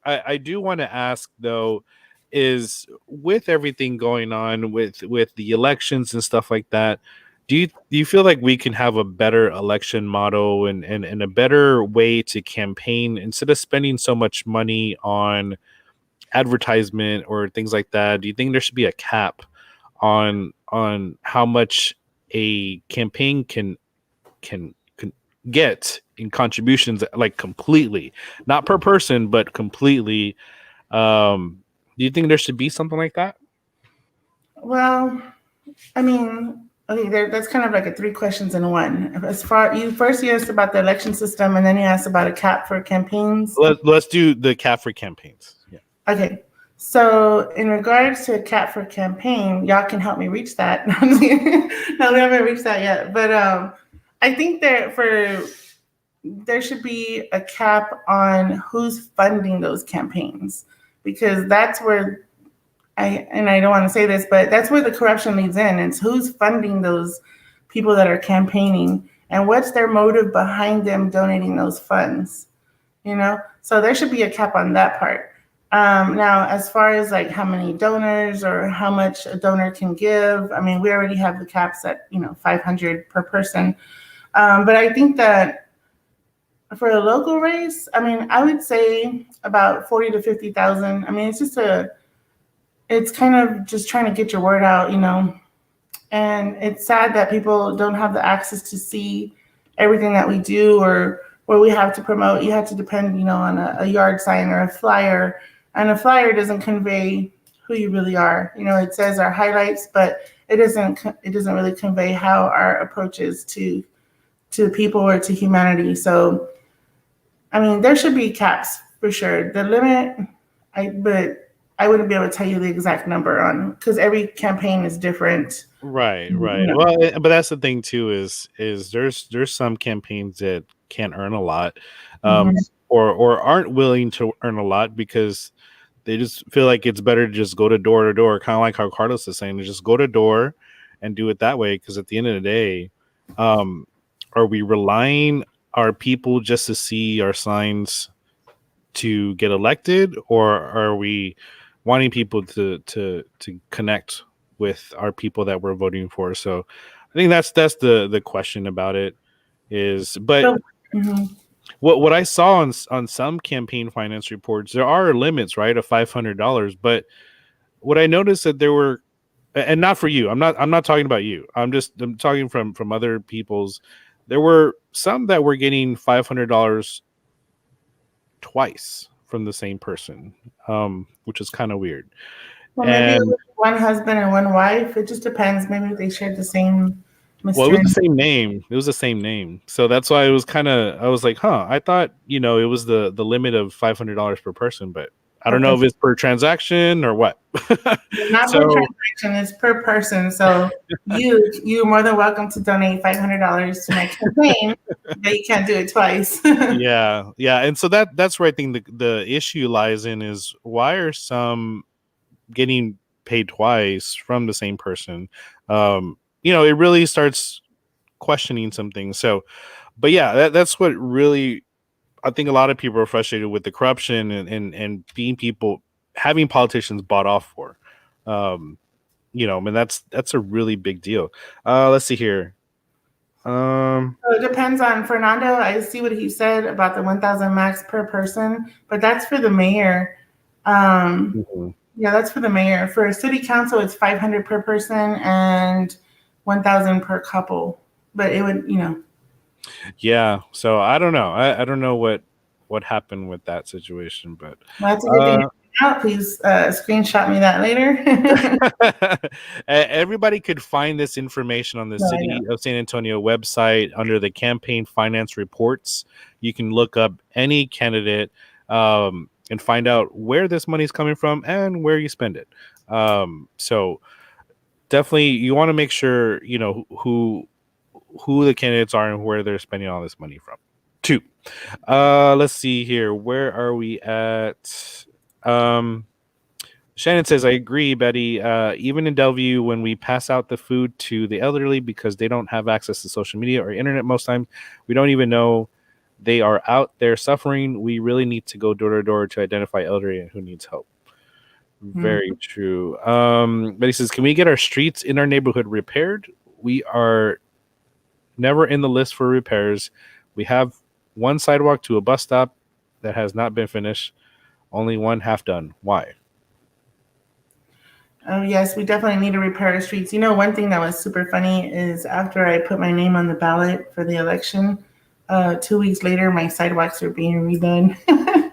I do want to ask, though, is with everything going on with the elections and stuff like that, do you feel like we can have a better election model and a better way to campaign instead of spending so much money on advertisement or things like that? Do you think there should be a cap on how much a campaign can get in contributions, like completely, not per person, but completely? Do you think there should be something like that? Well, I mean, okay, that's kind of like a 3 questions in one. As far you asked about the election system, and then you asked about a cap for campaigns. Let's do the cap for campaigns. Yeah. Okay. So in regards to a cap for campaign, y'all can help me reach that. No, we haven't reached that yet. But I think that there should be a cap on who's funding those campaigns, because that's where I don't want to say this, but that's where the corruption leads in. It's who's funding those people that are campaigning, and what's their motive behind them donating those funds. So there should be a cap on that part. Now, as far as like how many donors or how much a donor can give, I mean, we already have the caps at $500 per person. But I think that for a local race, I mean, I would say about 40 to 50,000. I mean, it's kind of just trying to get your word out, And it's sad that people don't have the access to see everything that we do, or where we have to promote. You have to depend, on a yard sign or a flyer. And a flyer doesn't convey who you really are. It says our highlights, but it doesn't really convey how our approach is to people or to humanity. So I mean, there should be caps for sure. The limit, but I wouldn't be able to tell you the exact number on because every campaign is different. Right, You right. know. Well, but that's the thing too is there's some campaigns that can't earn a lot, um, Mhm. or aren't willing to earn a lot because they just feel like it's better to just go to door, kind of like how Carlos is saying, to just go to door and do it that way. Because at the end of the day, um, are we relying our people just to see our signs to get elected, or are we wanting people to connect with our people that we're voting for? So I think that's the question about it is. But So, mhm. what I saw on some campaign finance reports, there are limits, right, of $500. But what I noticed that there were, and not for you, I'm not talking about you. I'm talking from other people's. There were some that were getting $500 twice from the same person, which is kind of weird. Well, maybe it And was one husband and one wife. It just depends. Maybe they shared the same well, it Mister was and the same name. It was the same name. So that's why it was kind of, I was like, huh, I thought, it was the limit of $500 per person, but I per don't know if person. it's per transaction or what. Not per So transaction, it's per person. So you're more than welcome to donate $500 to my campaign, but you can't do it twice. yeah, yeah. And so that's where I think the issue lies in is why are some getting paid twice from the same person? It really starts questioning some things. So, but yeah, that's what really I think a lot of people are frustrated with the corruption and being people having politicians bought off for. Um, and that's a really big deal. Let's see here. So it depends on Fernando. I see what he said about the 1,000 max per person, but that's for the mayor. Um, Mhm. yeah, that's for the mayor. For city council, it's 500 per person and 1,000 per couple. But it would, Yeah. So I don't know. I don't know what happened with that situation, but well, that's a good thing. uh Out, please screenshot me that later. everybody could find this information on the No, I know. City of San Antonio website under the campaign finance reports. You can look up any candidate and find out where this money is coming from and where you spend it. So definitely, you want to make sure you know who the candidates are and where they're spending all this money from. Two. Let's see here. Where are we at? Um, Shannon says, I agree, Betty. Even in Delview, when we pass out the food to the elderly because they don't have access to social media or internet most times, we don't even know they are out there suffering. We really need to go door to door to identify elderly and who needs help. Very Mhm. true. Betty says, can we get our streets in our neighborhood repaired? We are never in the list for repairs. We have one sidewalk to a bus stop that has not been finished, only one half done. Why? Oh, yes, we definitely need to repair the streets. One thing that was super funny is after I put my name on the ballot for the election, 2 weeks later, my sidewalks are being redone. I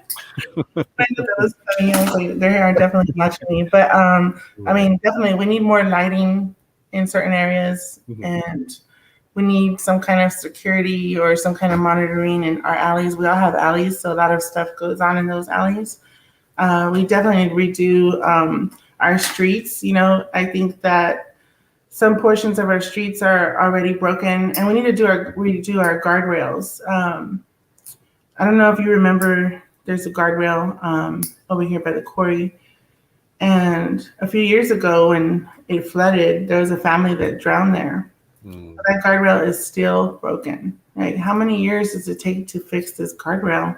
thought that was funny. I was like, they are definitely watching me. But I Right. mean, definitely, we need more lighting in certain areas, Mhm. and we need some kind of security or some kind of monitoring in our alleys. We all have alleys, so a lot of stuff goes on in those alleys. We definitely need to redo our streets. I think that some portions of our streets are already broken, and we need to redo our guardrails. I don't know if you remember, there's a guardrail over here by the quarry. And a few years ago, when it flooded, there was a family that drowned there. Mm. That guardrail is still broken. Like, how many years does it take to fix this guardrail?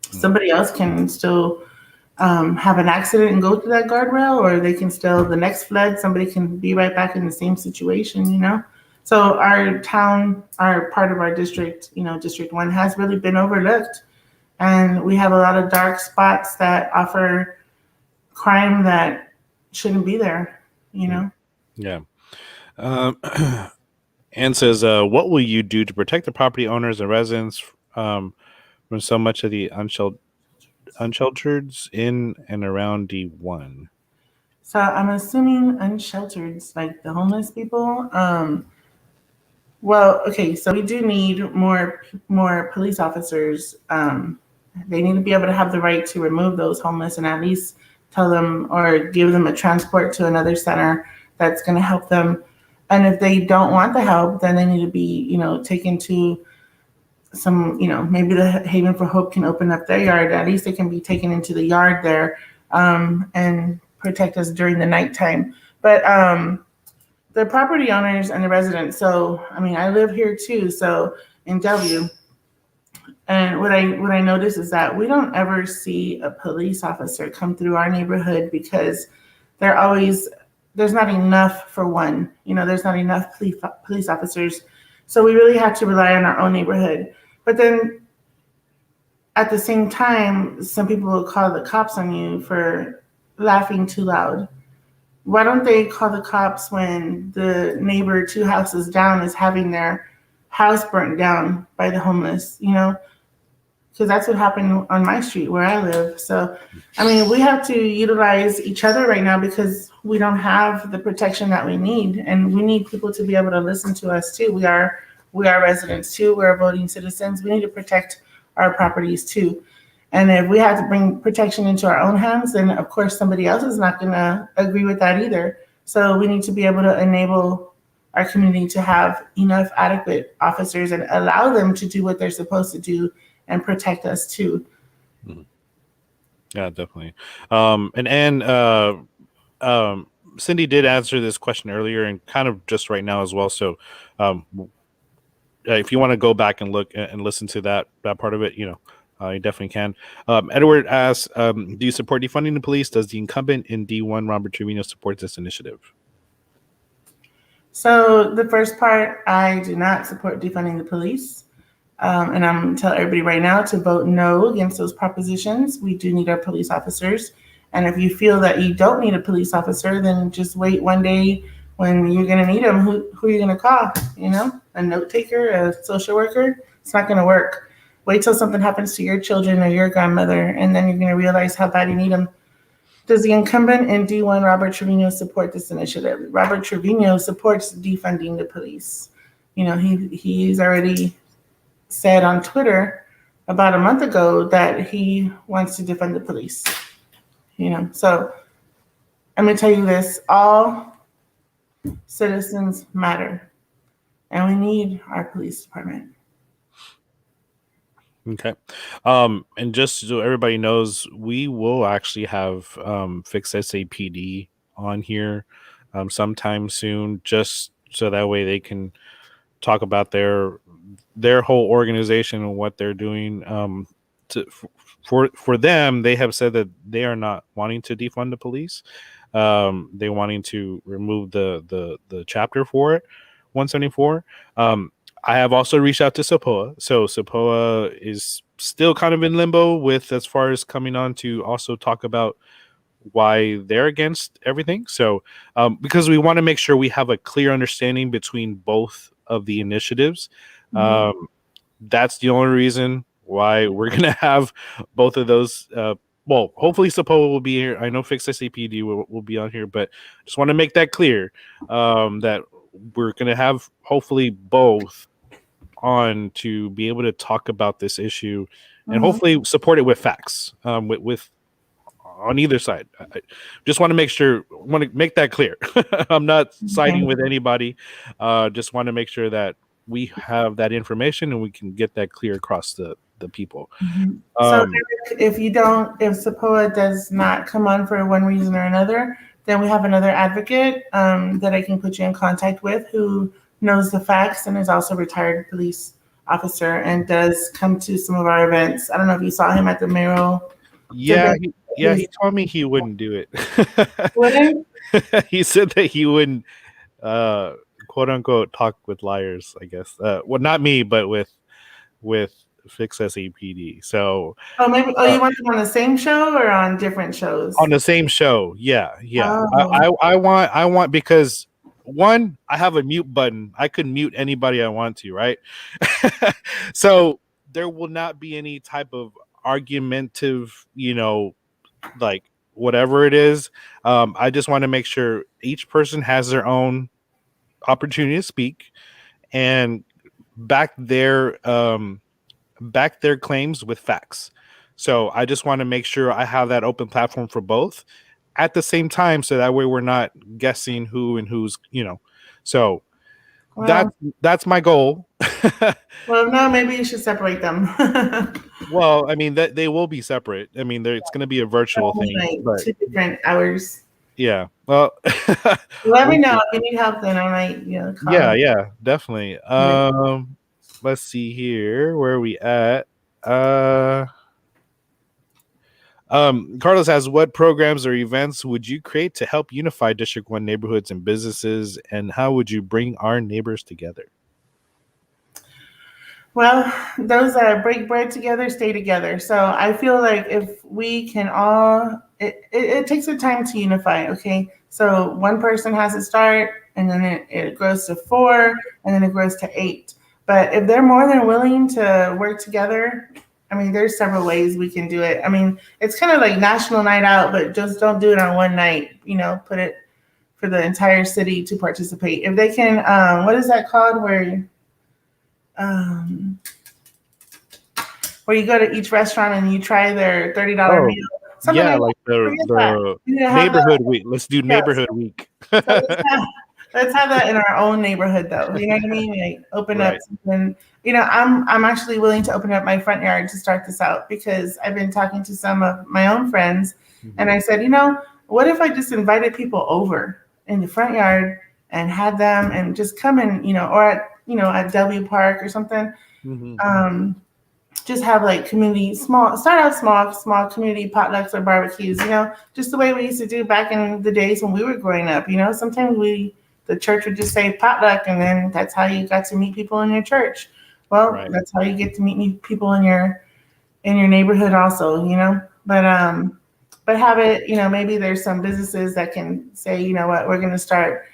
Mm. Somebody else can still have an accident and go through that guardrail, or they can still, the next flood, somebody can be right back in the same situation. So our town, our part of our district, District 1 has really been overlooked. And we have a lot of dark spots that offer crime that shouldn't be there, you Mm. know? Yeah. Um, Anne says, what will you do to protect the property owners and residents from so much of the unsheltereds in and around D1? So I'm assuming unsheltered, like the homeless people. Well, okay, so we do need more police officers. They need to be able to have the right to remove those homeless and at least tell them or give them a transport to another center that's going to help them. And if they don't want the help, then they need to be, taken to some, maybe the Haven for Hope can open up their yard. At least they can be taken into the yard there and protect us during the nighttime. But the property owners and the residents. So, I mean, I live here too. So in W, and what I notice is that we don't ever see a police officer come through our neighborhood because they're always there's not enough for one. There's not enough police officers. So we really have to rely on our own neighborhood. But then at the same time, some people will call the cops on you for laughing too loud. Why don't they call the cops when the neighbor 2 houses down is having their house burnt down by the homeless? Because that's what happened on my street where I live. So, I mean, we have to utilize each other right now because we don't have the protection that we need, and we need people to be able to listen to us too. We are residents too. We're voting citizens. We need to protect our properties too. And if we have to bring protection into our own hands, then of course somebody else is not going to agree with that either. So we need to be able to enable our community to have enough adequate officers and allow them to do what they're supposed to do and protect us too. Mhm. Yeah, definitely. And Cyndi did answer this question earlier and kind of just right now as well. So, if you want to go back and look and listen to that part of it, you definitely can. Edward asks, do you support defunding the police? Does the incumbent in D1, Robert Trevino, support this initiative? So the first part, I do not support defunding the police. And I'm going to tell everybody right now to vote no against those propositions. We do need our police officers. And if you feel that you don't need a police officer, then just wait one day when you're going to need them. Who are you going to call? A note taker, a social worker? It's not going to work. Wait till something happens to your children or your grandmother, and then you're going to realize how bad you need them. Does the incumbent in D1, Robert Trevino, support this initiative? Robert Trevino supports defunding the police. He's already said on Twitter about a month ago that he wants to defund the police. So I'm going to tell you this: all citizens matter, and we need our police department. Okay. And just so everybody knows, we will actually have Fix SAPD on here sometime soon, just so that way they can talk about their whole organization and what they're doing. For them, they have said that they are not wanting to defund the police. They're wanting to remove the chapter for it, 174. I have also reached out to SAPOA. So SAPOA is still kind of in limbo with as far as coming on to also talk about why they're against everything. So because we want to make sure we have a clear understanding between both of the initiatives. Mhm. That's the only reason why we're going to have both of those. Well, hopefully SAPOA will be here. I know Fix SAPD will be on here, but just want to make that clear that we're going to have hopefully both on to be able to talk about this issue and hopefully support it with facts with on either side. I just want to make that clear. I'm not siding with anybody. Just want to make sure that we have that information and we can get that clear across the people. So if SAPOA does not come on for one reason or another, then we have another advocate that I can put you in contact with who knows the facts and is also a retired police officer and does come to some of our events. I don't know if you saw him at the mayoral debate. He told me he wouldn't do it. Would He said that he wouldn't quote unquote talk with liars, I guess. Well, not me, but with Fix SAPD. So maybe you want them on the same show or on different shows? on the same show. Yeah. Oh. I want because one, I have a mute button. I could mute anybody I want to, right? So there will not be any type of argumentative, like whatever it is. I just want to make sure each person has their own opportunity to speak and back their claims with facts. So I just want to make sure I have that open platform for both at the same time, so that way we're not guessing who and who's, So Well, that's my goal. well, no, maybe you should separate them. Well, I mean that they will be separate. I mean, it's going to be a virtual thing, Like but 2 different hours. yeah. Well, Let me we'll know see. if you need help. Then I might, call. Yeah, definitely. Let's see here. Where are we at? Uh, Carlos asks, what programs or events would you create to help unify District 1 neighborhoods and businesses, and how would you bring our neighbors together? Well, those that break bread together stay together. So I feel like if we can all, it takes a time to unify. Okay, so one person has to start, and then it grows to four, and then it grows to eight. But if they're more than willing to work together, I mean, there's several ways we can do it. I mean, it's kind of like National Night Out, but just don't do it on one night. Put it for the entire city to participate. If they can, what is that called? Um, where you go to each restaurant and you try their $30 Oh, meal, something yeah, like like that. Forget that. the We need to have that. neighborhood week. Let's do Yes. neighborhood week. So let's have that in our own neighborhood, though. You know what I mean? Like open up Right. something. I'm actually willing to open up my front yard to start this out because I've been talking to some of my own friends, and I said, what if I just invited people over in the front yard and had them and just come in, or at W Park or something. Mhm. Just have like start out small community potlucks or barbecues, just the way we used to do back in the days when we were growing up. Sometimes the church would just say potluck, and then that's how you got to meet people in your church. Well, Right. that's how you get to meet people in your neighborhood also, but have it, maybe there's some businesses that can say, you know what, we're going to start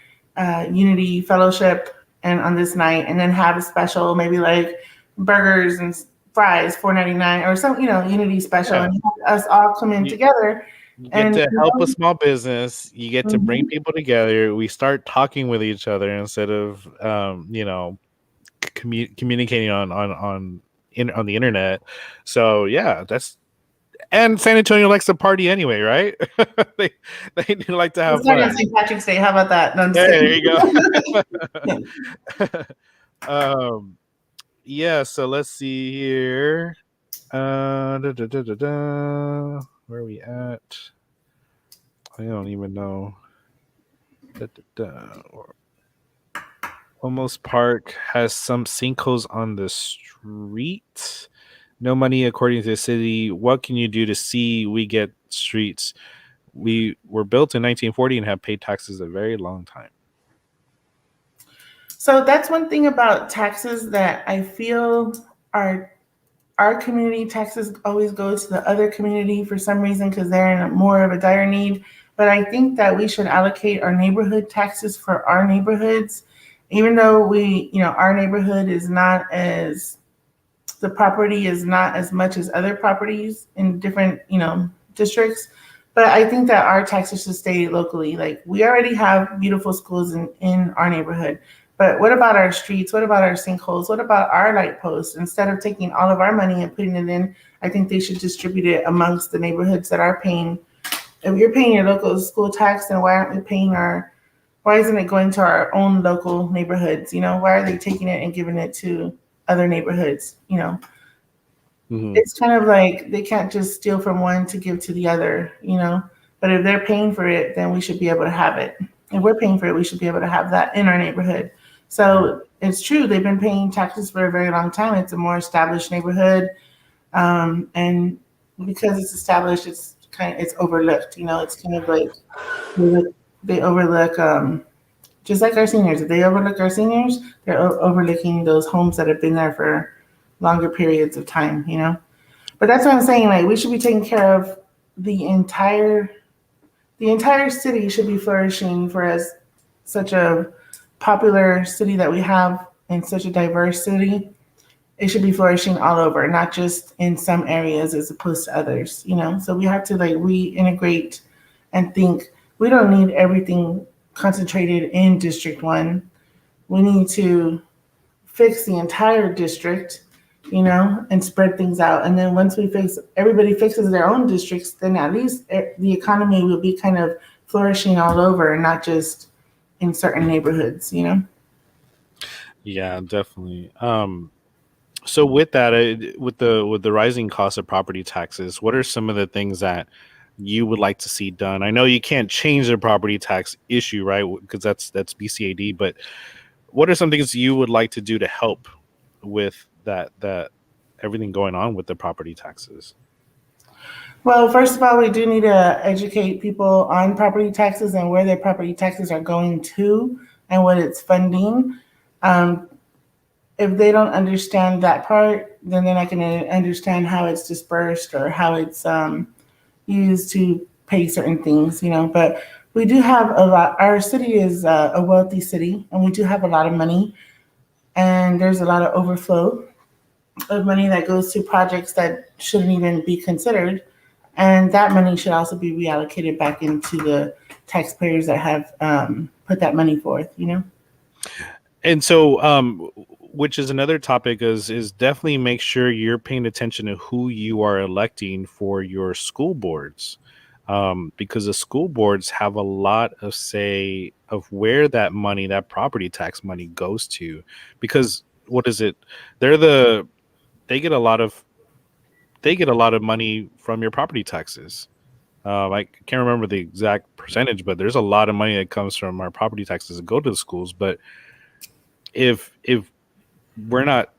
Unity Fellowship and on this night, and then have a special, maybe like burgers and fries, $4.99 or some, Unity special, Yeah. and have us all come in You, together. you get And to help a small business. You get to bring Mhm. people together. We start talking with each other instead of communicating on the internet. So yeah, and San Antonio likes to party anyway, right? they they do like to have Let's start on fun. St. Patrick's Day. How about that? No, I'm just Yeah, there kidding. you go. Yeah, so let's see here. Where are we at? I don't even know. Da, da, da. Almost Park has some sinkholes on the street. No money, according to the city. What can you do to see we get streets? We were built in 1940 and have paid taxes a very long time. So that's one thing about taxes that I feel our community taxes always go to the other community for some reason because they're in more of a dire need. But I think that we should allocate our neighborhood taxes for our neighborhoods, even though our neighborhood is not as the property is not as much as other properties in different, districts. But I think that our taxes should stay locally. Like we already have beautiful schools in our neighborhood. But what about our streets? What about our sinkholes? What about our light posts? Instead of taking all of our money and putting it in, I think they should distribute it amongst the neighborhoods that are paying. If you're paying your local school tax, then why aren't we paying why isn't it going to our own local neighborhoods? Why are they taking it and giving it to other neighborhoods? It's kind of like they can't just steal from one to give to the other, But if they're paying for it, then we should be able to have it. If we're paying for it, we should be able to have that in our neighborhood. So it's true, they've been paying taxes for a very long time. It's a more established neighborhood. And because it's established, it's overlooked. It's kind of like they overlook just like our seniors. If they overlook our seniors, they're overlooking those homes that have been there for longer periods of time. But that's what I'm saying. Like we should be taking care of the entire city should be flourishing for us. Such a popular city that we have and such a diverse city. It should be flourishing all over, not just in some areas as opposed to others. So we have to like reintegrate and think we don't need everything concentrated in District 1. We need to fix the entire district, and spread things out. And then once everybody fixes their own districts, then at least the economy will be kind of flourishing all over and not just in certain neighborhoods. Yeah, definitely. So with that, with the rising cost of property taxes, what are some of the things that you would like to see done? I know you can't change the property tax issue, right? Because that's BCAD, but what are some things you would like to do to help with that everything going on with the property taxes? Well, first of all, we do need to educate people on property taxes and where their property taxes are going to and what it's funding. Um, if they don't understand that part, then they're not going to understand how it's dispersed or how it's used to pay certain things. But we do have a lot. Our city is a wealthy city, and we do have a lot of money, and there's a lot of overflow of money that goes to projects that shouldn't even be considered. And that money should also be reallocated back into the taxpayers that have put that money forth. And so, which is another topic is definitely make sure you're paying attention to who you are electing for your school boards, because the school boards have a lot of say of where that money, that property tax money, goes to. Because what is it? They're the they get a lot of money from your property taxes. I can't remember the exact percentage, but there's a lot of money that comes from our property taxes that go to the schools. But if we're not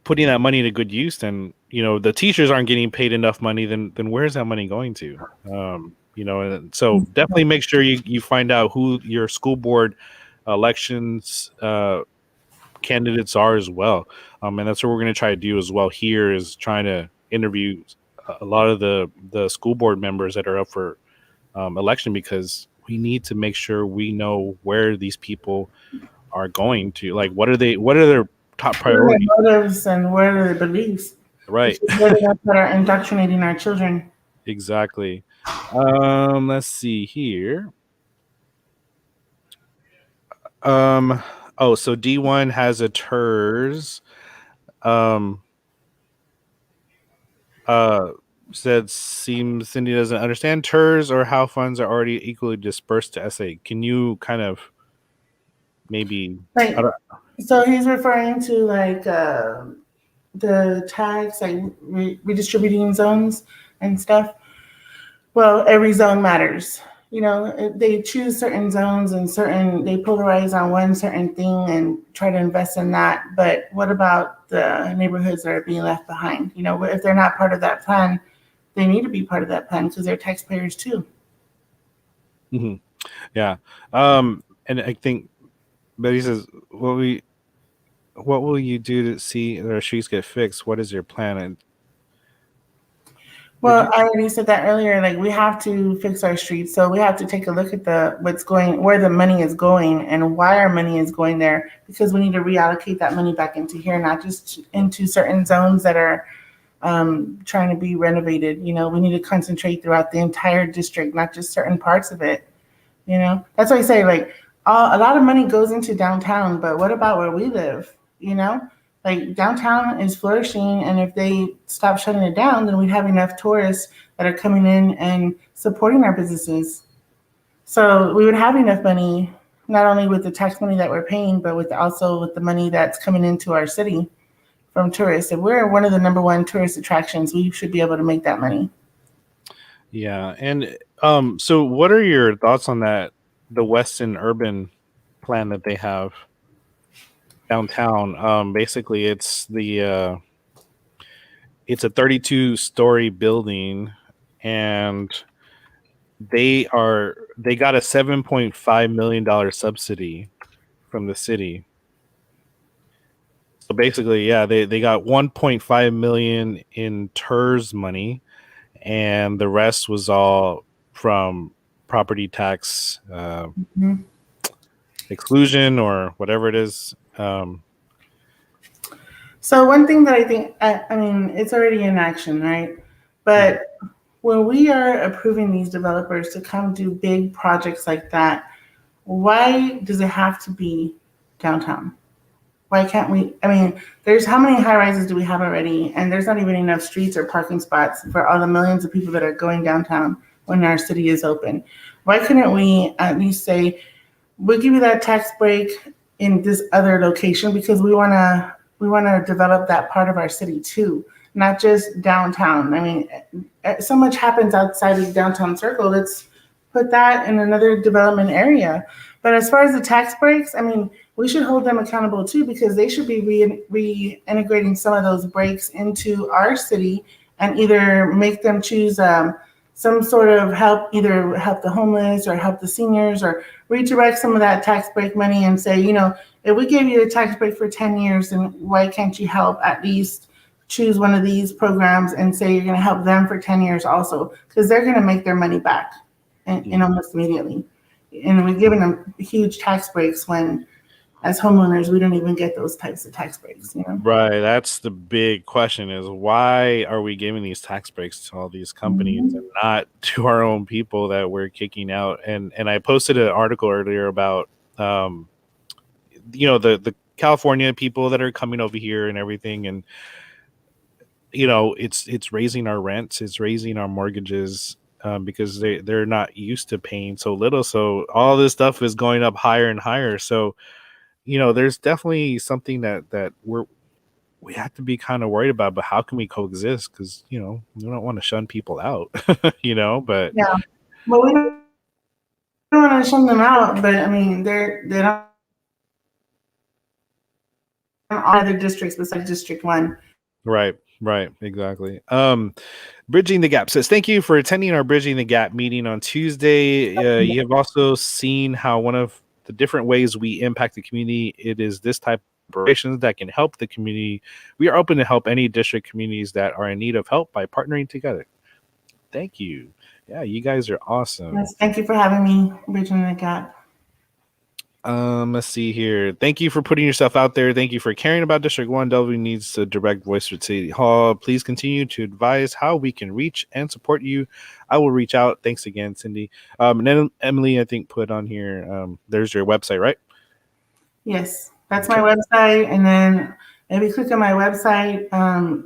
putting that money to good use, then the teachers aren't getting paid enough money. Then where's that money going to? And so definitely make sure you find out who your school board elections candidates are as well. And that's what we're going to try to do as well here, is trying to interview a lot of the school board members that are up for election, because we need to make sure we know where these people are going to. Like, what are their top What are priorities? their motives and what are their beliefs? Right. Which is where they are indoctrinating our children. Exactly. Let's see here. Oh, so D1 has a TERS. Uh Said seems Cyndi doesn't understand TERS or how funds are already equally dispersed to SA. Can you kind of maybe Like, so he's referring to like the tags, like redistributing zones and stuff. Well, every zone matters. If they choose certain zones and they polarize on one certain thing and try to invest in that. But what about the neighborhoods that are being left behind? If they're not part of that plan, they need to be part of that plan because they're taxpayers too. Mhm. Yeah. And I think Betty says, what will you do to see their streets get fixed? What is your plan? And Well, I already said that earlier. Like, we have to fix our streets, so we have to take a look at where the money is going and why our money is going there, because we need to reallocate that money back into here, not just into certain zones that are trying to be renovated. We need to concentrate throughout the entire district, not just certain parts of it. That's why I say, like, a lot of money goes into downtown, but what about where we live? Like, downtown is flourishing, and if they stop shutting it down, then we'd have enough tourists that are coming in and supporting our businesses. So we would have enough money, not only with the tax money that we're paying, but also with the money that's coming into our city from tourists. If we're one of the number one tourist attractions, we should be able to make that money. yeah. And so what are your thoughts on that, the Weston urban plan that they have downtown? Basically it's a 32-story building, and they got a $7.5 million subsidy from the city. So basically, yeah, they got 1.5 million in TERS money, and the rest was all from property tax Mhm. exclusion or whatever it is. So one thing that I think, I mean, it's already in action, right? But when we are approving these developers to come do big projects like that, why does it have to be downtown? Why can't we? I mean, there's how many high rises do we have already? And there's not even enough streets or parking spots for all the millions of people that are going downtown when our city is open. Why couldn't we at least say, we'll give you that tax break in this other location because we want to develop that part of our city too, not just downtown. I mean, so much happens outside of the downtown circle. Let's put that in another development area. But as far as the tax breaks, I mean, we should hold them accountable too because they should be reintegrating some of those breaks into our city and either make them choose some sort of help, either help the homeless or help the seniors or redirect some of that tax break money and say, if we gave you a tax break for 10 years, then why can't you help at least choose one of these programs and say you're going to help them for 10 years also because they're going to make their money back and almost immediately. And we're giving them huge tax breaks when as homeowners, we don't even get those types of tax breaks. Right. That's the big question is why are we giving these tax breaks to all these companies Mm-hmm. and not to our own people that we're kicking out? And I posted an article earlier about the California people that are coming over here and everything, and it's raising our rents, it's raising our mortgages, because they're not used to paying so little, so all this stuff is going up higher and higher. So there's definitely something that we have to be kind of worried about, but how can we coexist? Because we don't want to shun people out. But Yeah. But we don't want to shun them out, but I mean, they don't all other districts besides District 1. right, exactly. Bridging the Gap says, thank you for attending our Bridging the Gap meeting on Tuesday. You have also seen how one of the different ways we impact the community, it is this type of operations that can help the community. We are open to help any district communities that are in need of help by partnering together. Thank you. Yeah, you guys are awesome. Yes, thank you for having me, Bridging the Gap. Let's see here. Thank you for putting yourself out there. Thank you for caring about District 1. W needs a direct voice for City Hall. Please continue to advise how we can reach and support you. I will reach out. Thanks again, Cyndi. And then Emily, I think, put on here, there's your website, right? Yes, that's my website. And then if you click on my website,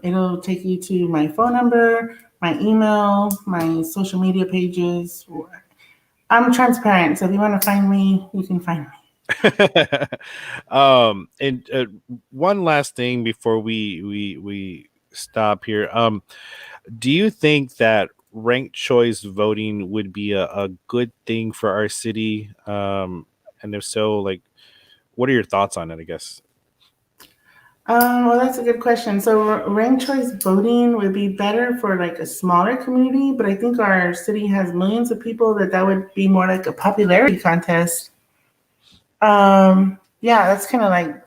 it'll take you to my phone number, my email, my social media pages. I'm transparent. So if you want to find me, you can find me. And one last thing before we stop here. Do you think that ranked choice voting would be a good thing for our city? And if so, like, what are your thoughts on it, I guess? Well, that's a good question. So ranked choice voting would be better for like a smaller community, but I think our city has millions of people that would be more like a popularity contest. Yeah, it's kind of like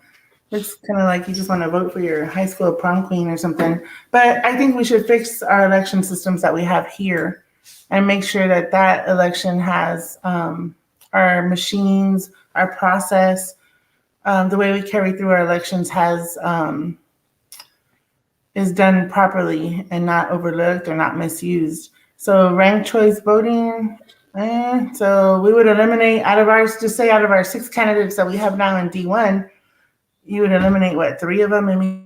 you just want to vote for your high school prom queen or something. But I think we should fix our election systems that we have here and make sure that election has our machines, our process, the way we carry through our elections is done properly and not overlooked or not misused. So ranked choice voting. So we would eliminate out of our 6 candidates that we have now in D1, you would eliminate what, 3 of them? Maybe.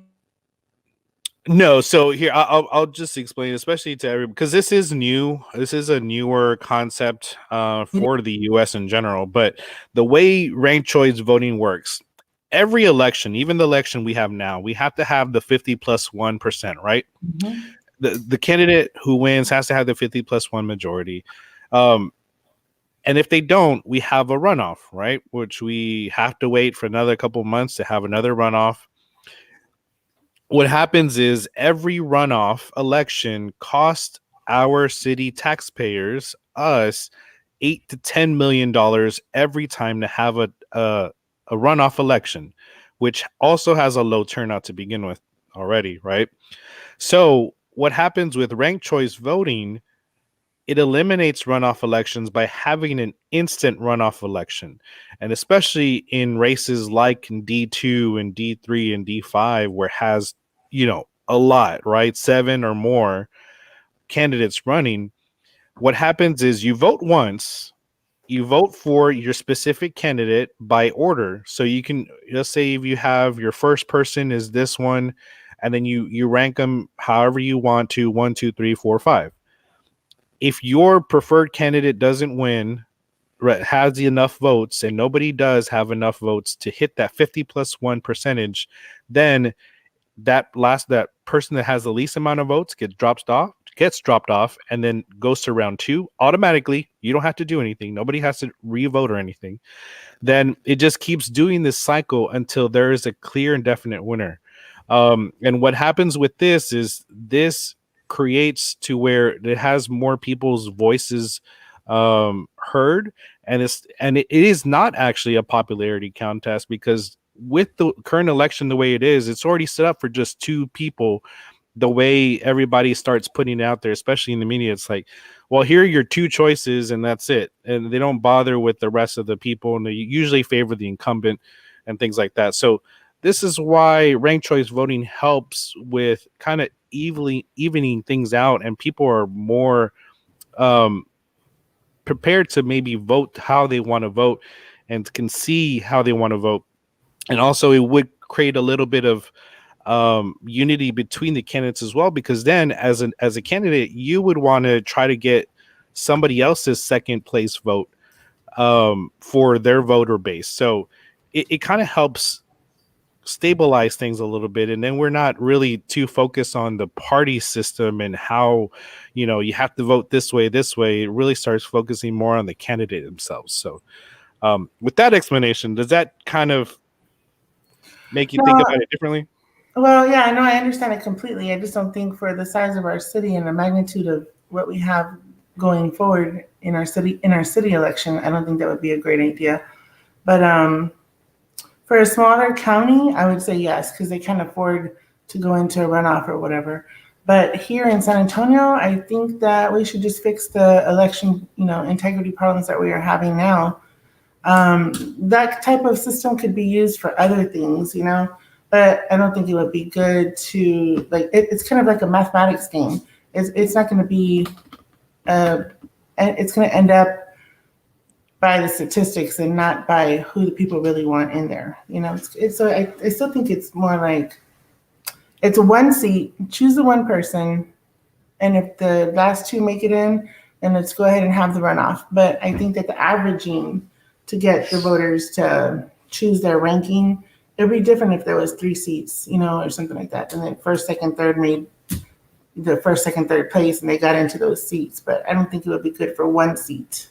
No, so here I'll just explain, especially to everyone, because this is new. This is a newer concept for the U.S. in general. But the way ranked choice voting works, every election, even the election we have now, we have to have the 50+1%, right? Mm-hmm. The candidate who wins has to have the 50+1 majority. And if they don't, we have a runoff, right? Which we have to wait for another couple months to have another runoff. What happens is every runoff election costs our city taxpayers, us, $8 to $10 million every time to have a runoff election, which also has a low turnout to begin with already, right? So what happens with ranked choice voting, it eliminates runoff elections by having an instant runoff election. And especially in races like D2 and D3 and D5, where it has, a lot, right? 7 or more. candidates running, what happens is you vote once, you vote for your specific candidate by order. So you can, let's say if you have your first person is this one, and then you rank them however you want to, 1, 2, 3, 4, 5. If your preferred candidate doesn't win, has enough votes, and nobody does have enough votes to hit that 50+1 percentage, then that person that has the least amount of votes gets dropped off, and then goes to round 2 automatically. You don't have to do anything. Nobody has to re-vote or anything. Then it just keeps doing this cycle until there is a clear and definite winner. And what happens with this is this creates to where it has more people's voices heard, and it is not actually a popularity contest, because with the current election the way it is, it's already set up for just 2 people. The way everybody starts putting it out there, especially in the media, it's like, well, here are your 2 choices and that's it, and they don't bother with the rest of the people, and they usually favor the incumbent and things like that. So this is why ranked choice voting helps with kind of evening things out, and people are more prepared to maybe vote how they want to vote and can see how they want to vote. And also it would create a little bit of unity between the candidates as well, because then as a candidate, you would want to try to get somebody else's second place vote for their voter base. So it kind of helps stabilize things a little bit, and then we're not really too focused on the party system and how, you have to vote this way. It really starts focusing more on the candidate themselves. So with that explanation, does that kind of make you think about it differently? Well, yeah, no, I understand it completely. I just don't think for the size of our city and the magnitude of what we have going forward in our city election, I don't think that would be a great idea. But for a smaller county, I would say yes, because they can't afford to go into a runoff or whatever. But here in San Antonio, I think that we should just fix the election, integrity problems that we are having now. That type of system could be used for other things, but I don't think it would be good to, like, it's kind of like a mathematics game. It's not going to be, it's going to end up by the statistics and not by who the people really want in there. So I still think it's more like, it's one seat, choose the one person, and if the last 2 make it in, then let's go ahead and have the runoff. But I think that the averaging to get the voters to choose their ranking, it'd be different if there was 3 seats, or something like that. And then first, second, third made the first, second, third place, and they got into those seats. But I don't think it would be good for one seat.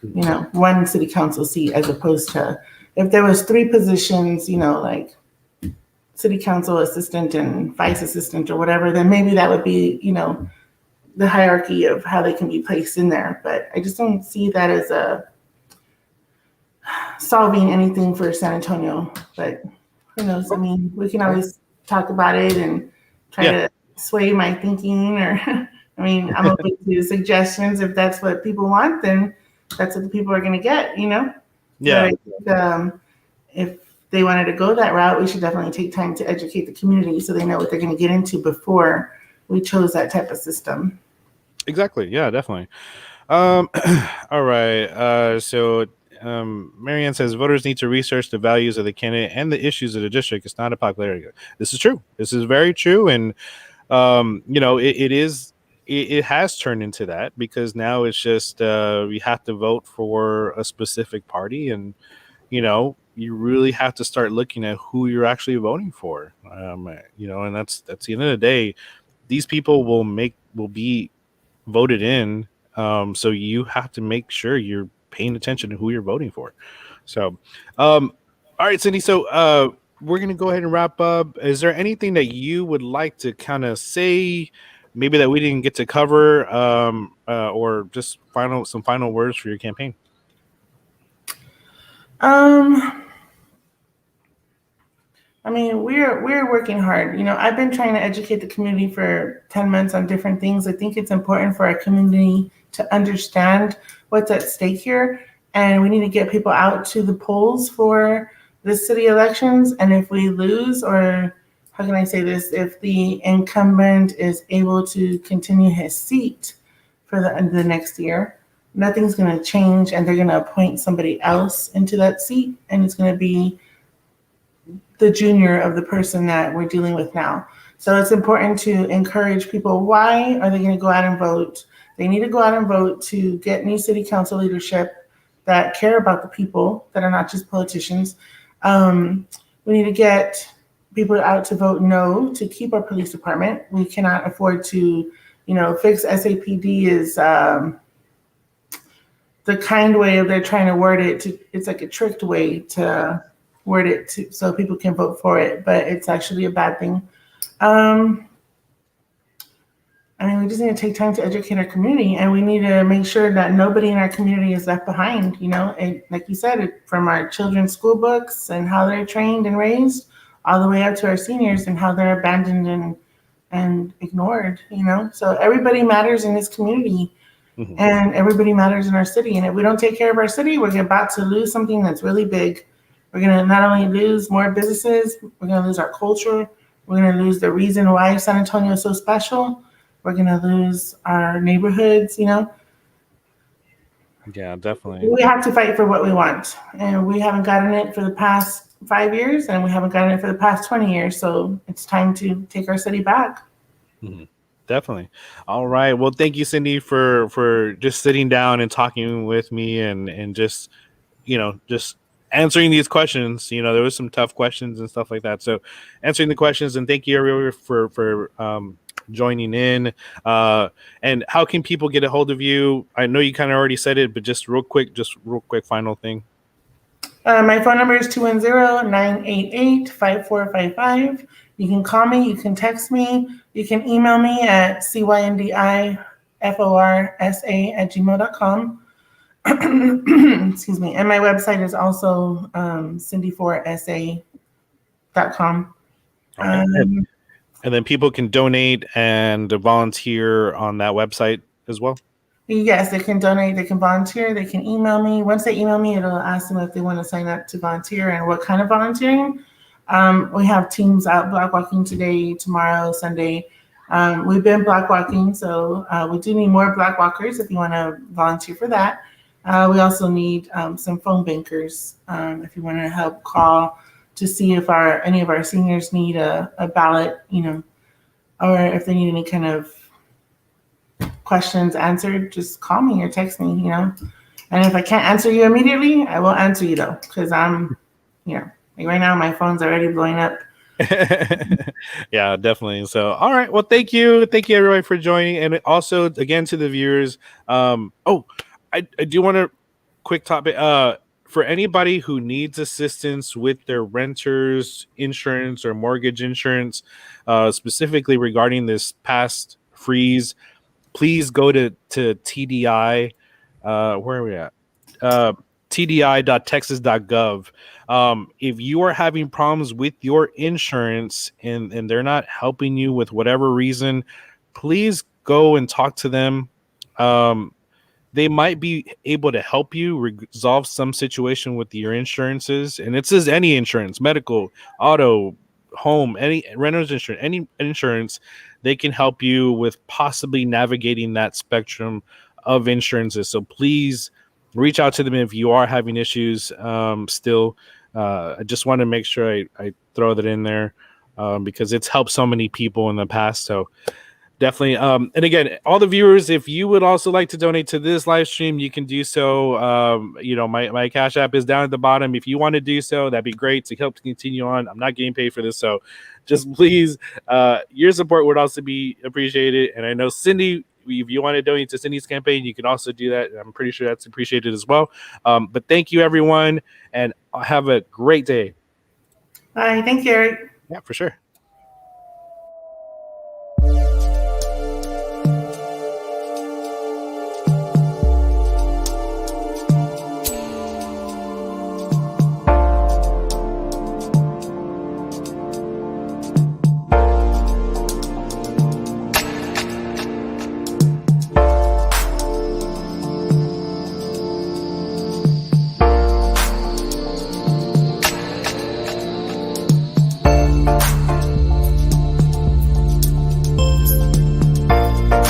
One city council seat, as opposed to if there was 3 positions, like city council assistant and vice assistant or whatever, then maybe that would be, the hierarchy of how they can be placed in there. But I just don't see that as solving anything for San Antonio. But who knows? I mean, we can always talk about it and try to sway my thinking, or I mean, I'm open to suggestions. If that's what people want, then that's what the people are going to get, Yeah. But I think, if they wanted to go that route, we should definitely take time to educate the community so they know what they're going to get into before we chose that type of system. Exactly. Yeah, definitely. All right. So Marianne says voters need to research the values of the candidate and the issues of the district. It's not a popularity. This is true. This is very true. And, it has turned into that, because now it's just you have to vote for a specific party, and you really have to start looking at who you're actually voting for. And that's the end of the day. These people will be voted in, so you have to make sure you're paying attention to who you're voting for. So all right, Cyndi, so we're gonna go ahead and wrap up. Is there anything that you would like to kind of say, maybe that we didn't get to cover, or just some final words for your campaign? I mean, we're working hard. I've been trying to educate the community for 10 months on different things. I think it's important for our community to understand what's at stake here, and we need to get people out to the polls for the city elections. And if we lose or how can I say this? If the incumbent is able to continue his seat for the next year, nothing's going to change, and they're going to appoint somebody else into that seat, and it's going to be the junior of the person that we're dealing with now. So it's important to encourage people. Why are they going to go out and vote? They need to go out and vote to get new city council leadership that care about the people, that are not just politicians. We need to get people out to vote no to keep our police department. We cannot afford to, fix SAPD is the kind way of they're trying to word it. It's like a tricked way to word it so people can vote for it, but it's actually a bad thing. We just need to take time to educate our community, and we need to make sure that nobody in our community is left behind. And like you said, from our children's school books and how they're trained and raised, all the way up to our seniors and how they're abandoned and ignored. So everybody matters in this community, mm-hmm. and everybody matters in our city. And if we don't take care of our city, we're about to lose something that's really big. We're going to not only lose more businesses, we're going to lose our culture. We're going to lose the reason why San Antonio is so special. We're going to lose our neighborhoods, Yeah, definitely. We have to fight for what we want. And we haven't gotten it for the past 5 years, and we haven't gotten it for the past 20 years. So it's time to take our city back. Mm-hmm. Definitely. All right. Well, thank you, Cyndi, for just sitting down and talking with me and just answering these questions. There was some tough questions and stuff like that. So answering the questions, and thank you everyone for joining in. And how can people get a hold of you? I know you kind of already said it, but just real quick final thing. My phone number is 210-988-5455. You can call me, you can text me, you can email me at cyndiforsa@gmail.com. Excuse me. And my website is also cyndiforsa.com. Okay. And then people can donate and volunteer on that website as well? Yes, they can donate, they can volunteer, they can email me. Once they email me, it'll ask them if they want to sign up to volunteer and what kind of volunteering. We have teams out block walking today, tomorrow, Sunday. We've been block walking, so we do need more block walkers if you want to volunteer for that. We also need some phone bankers if you want to help call to see if any of our seniors need a ballot, or if they need any kind of questions answered, just call me or text me, And if I can't answer you immediately, I will answer you though, because I'm, like right now my phone's already blowing up. Yeah, definitely. So, all right. Well, thank you everybody for joining, and also again to the viewers. I do want to quick topic. For anybody who needs assistance with their renters insurance or mortgage insurance, specifically regarding this past freeze, please go to TDI. Where are we at? TDI.texas.gov. If you are having problems with your insurance and they're not helping you with whatever reason, please go and talk to them. They might be able to help you resolve some situation with your insurances. And it says any insurance, medical, auto, home, any renter's insurance, any insurance, they can help you with possibly navigating that spectrum of insurances. So please reach out to them if you are having issues still. I just want to make sure I throw that in there because it's helped so many people in the past. So definitely. And again, all the viewers, if you would also like to donate to this live stream, you can do so. My Cash App is down at the bottom. If you want to do so, that'd be great to help continue on. I'm not getting paid for this, so just please, your support would also be appreciated. And I know Cyndi, if you want to donate to Cyndi's campaign, you can also do that. I'm pretty sure that's appreciated as well. But thank you, everyone, and have a great day. Bye. Thank you, Eric. Yeah, for sure.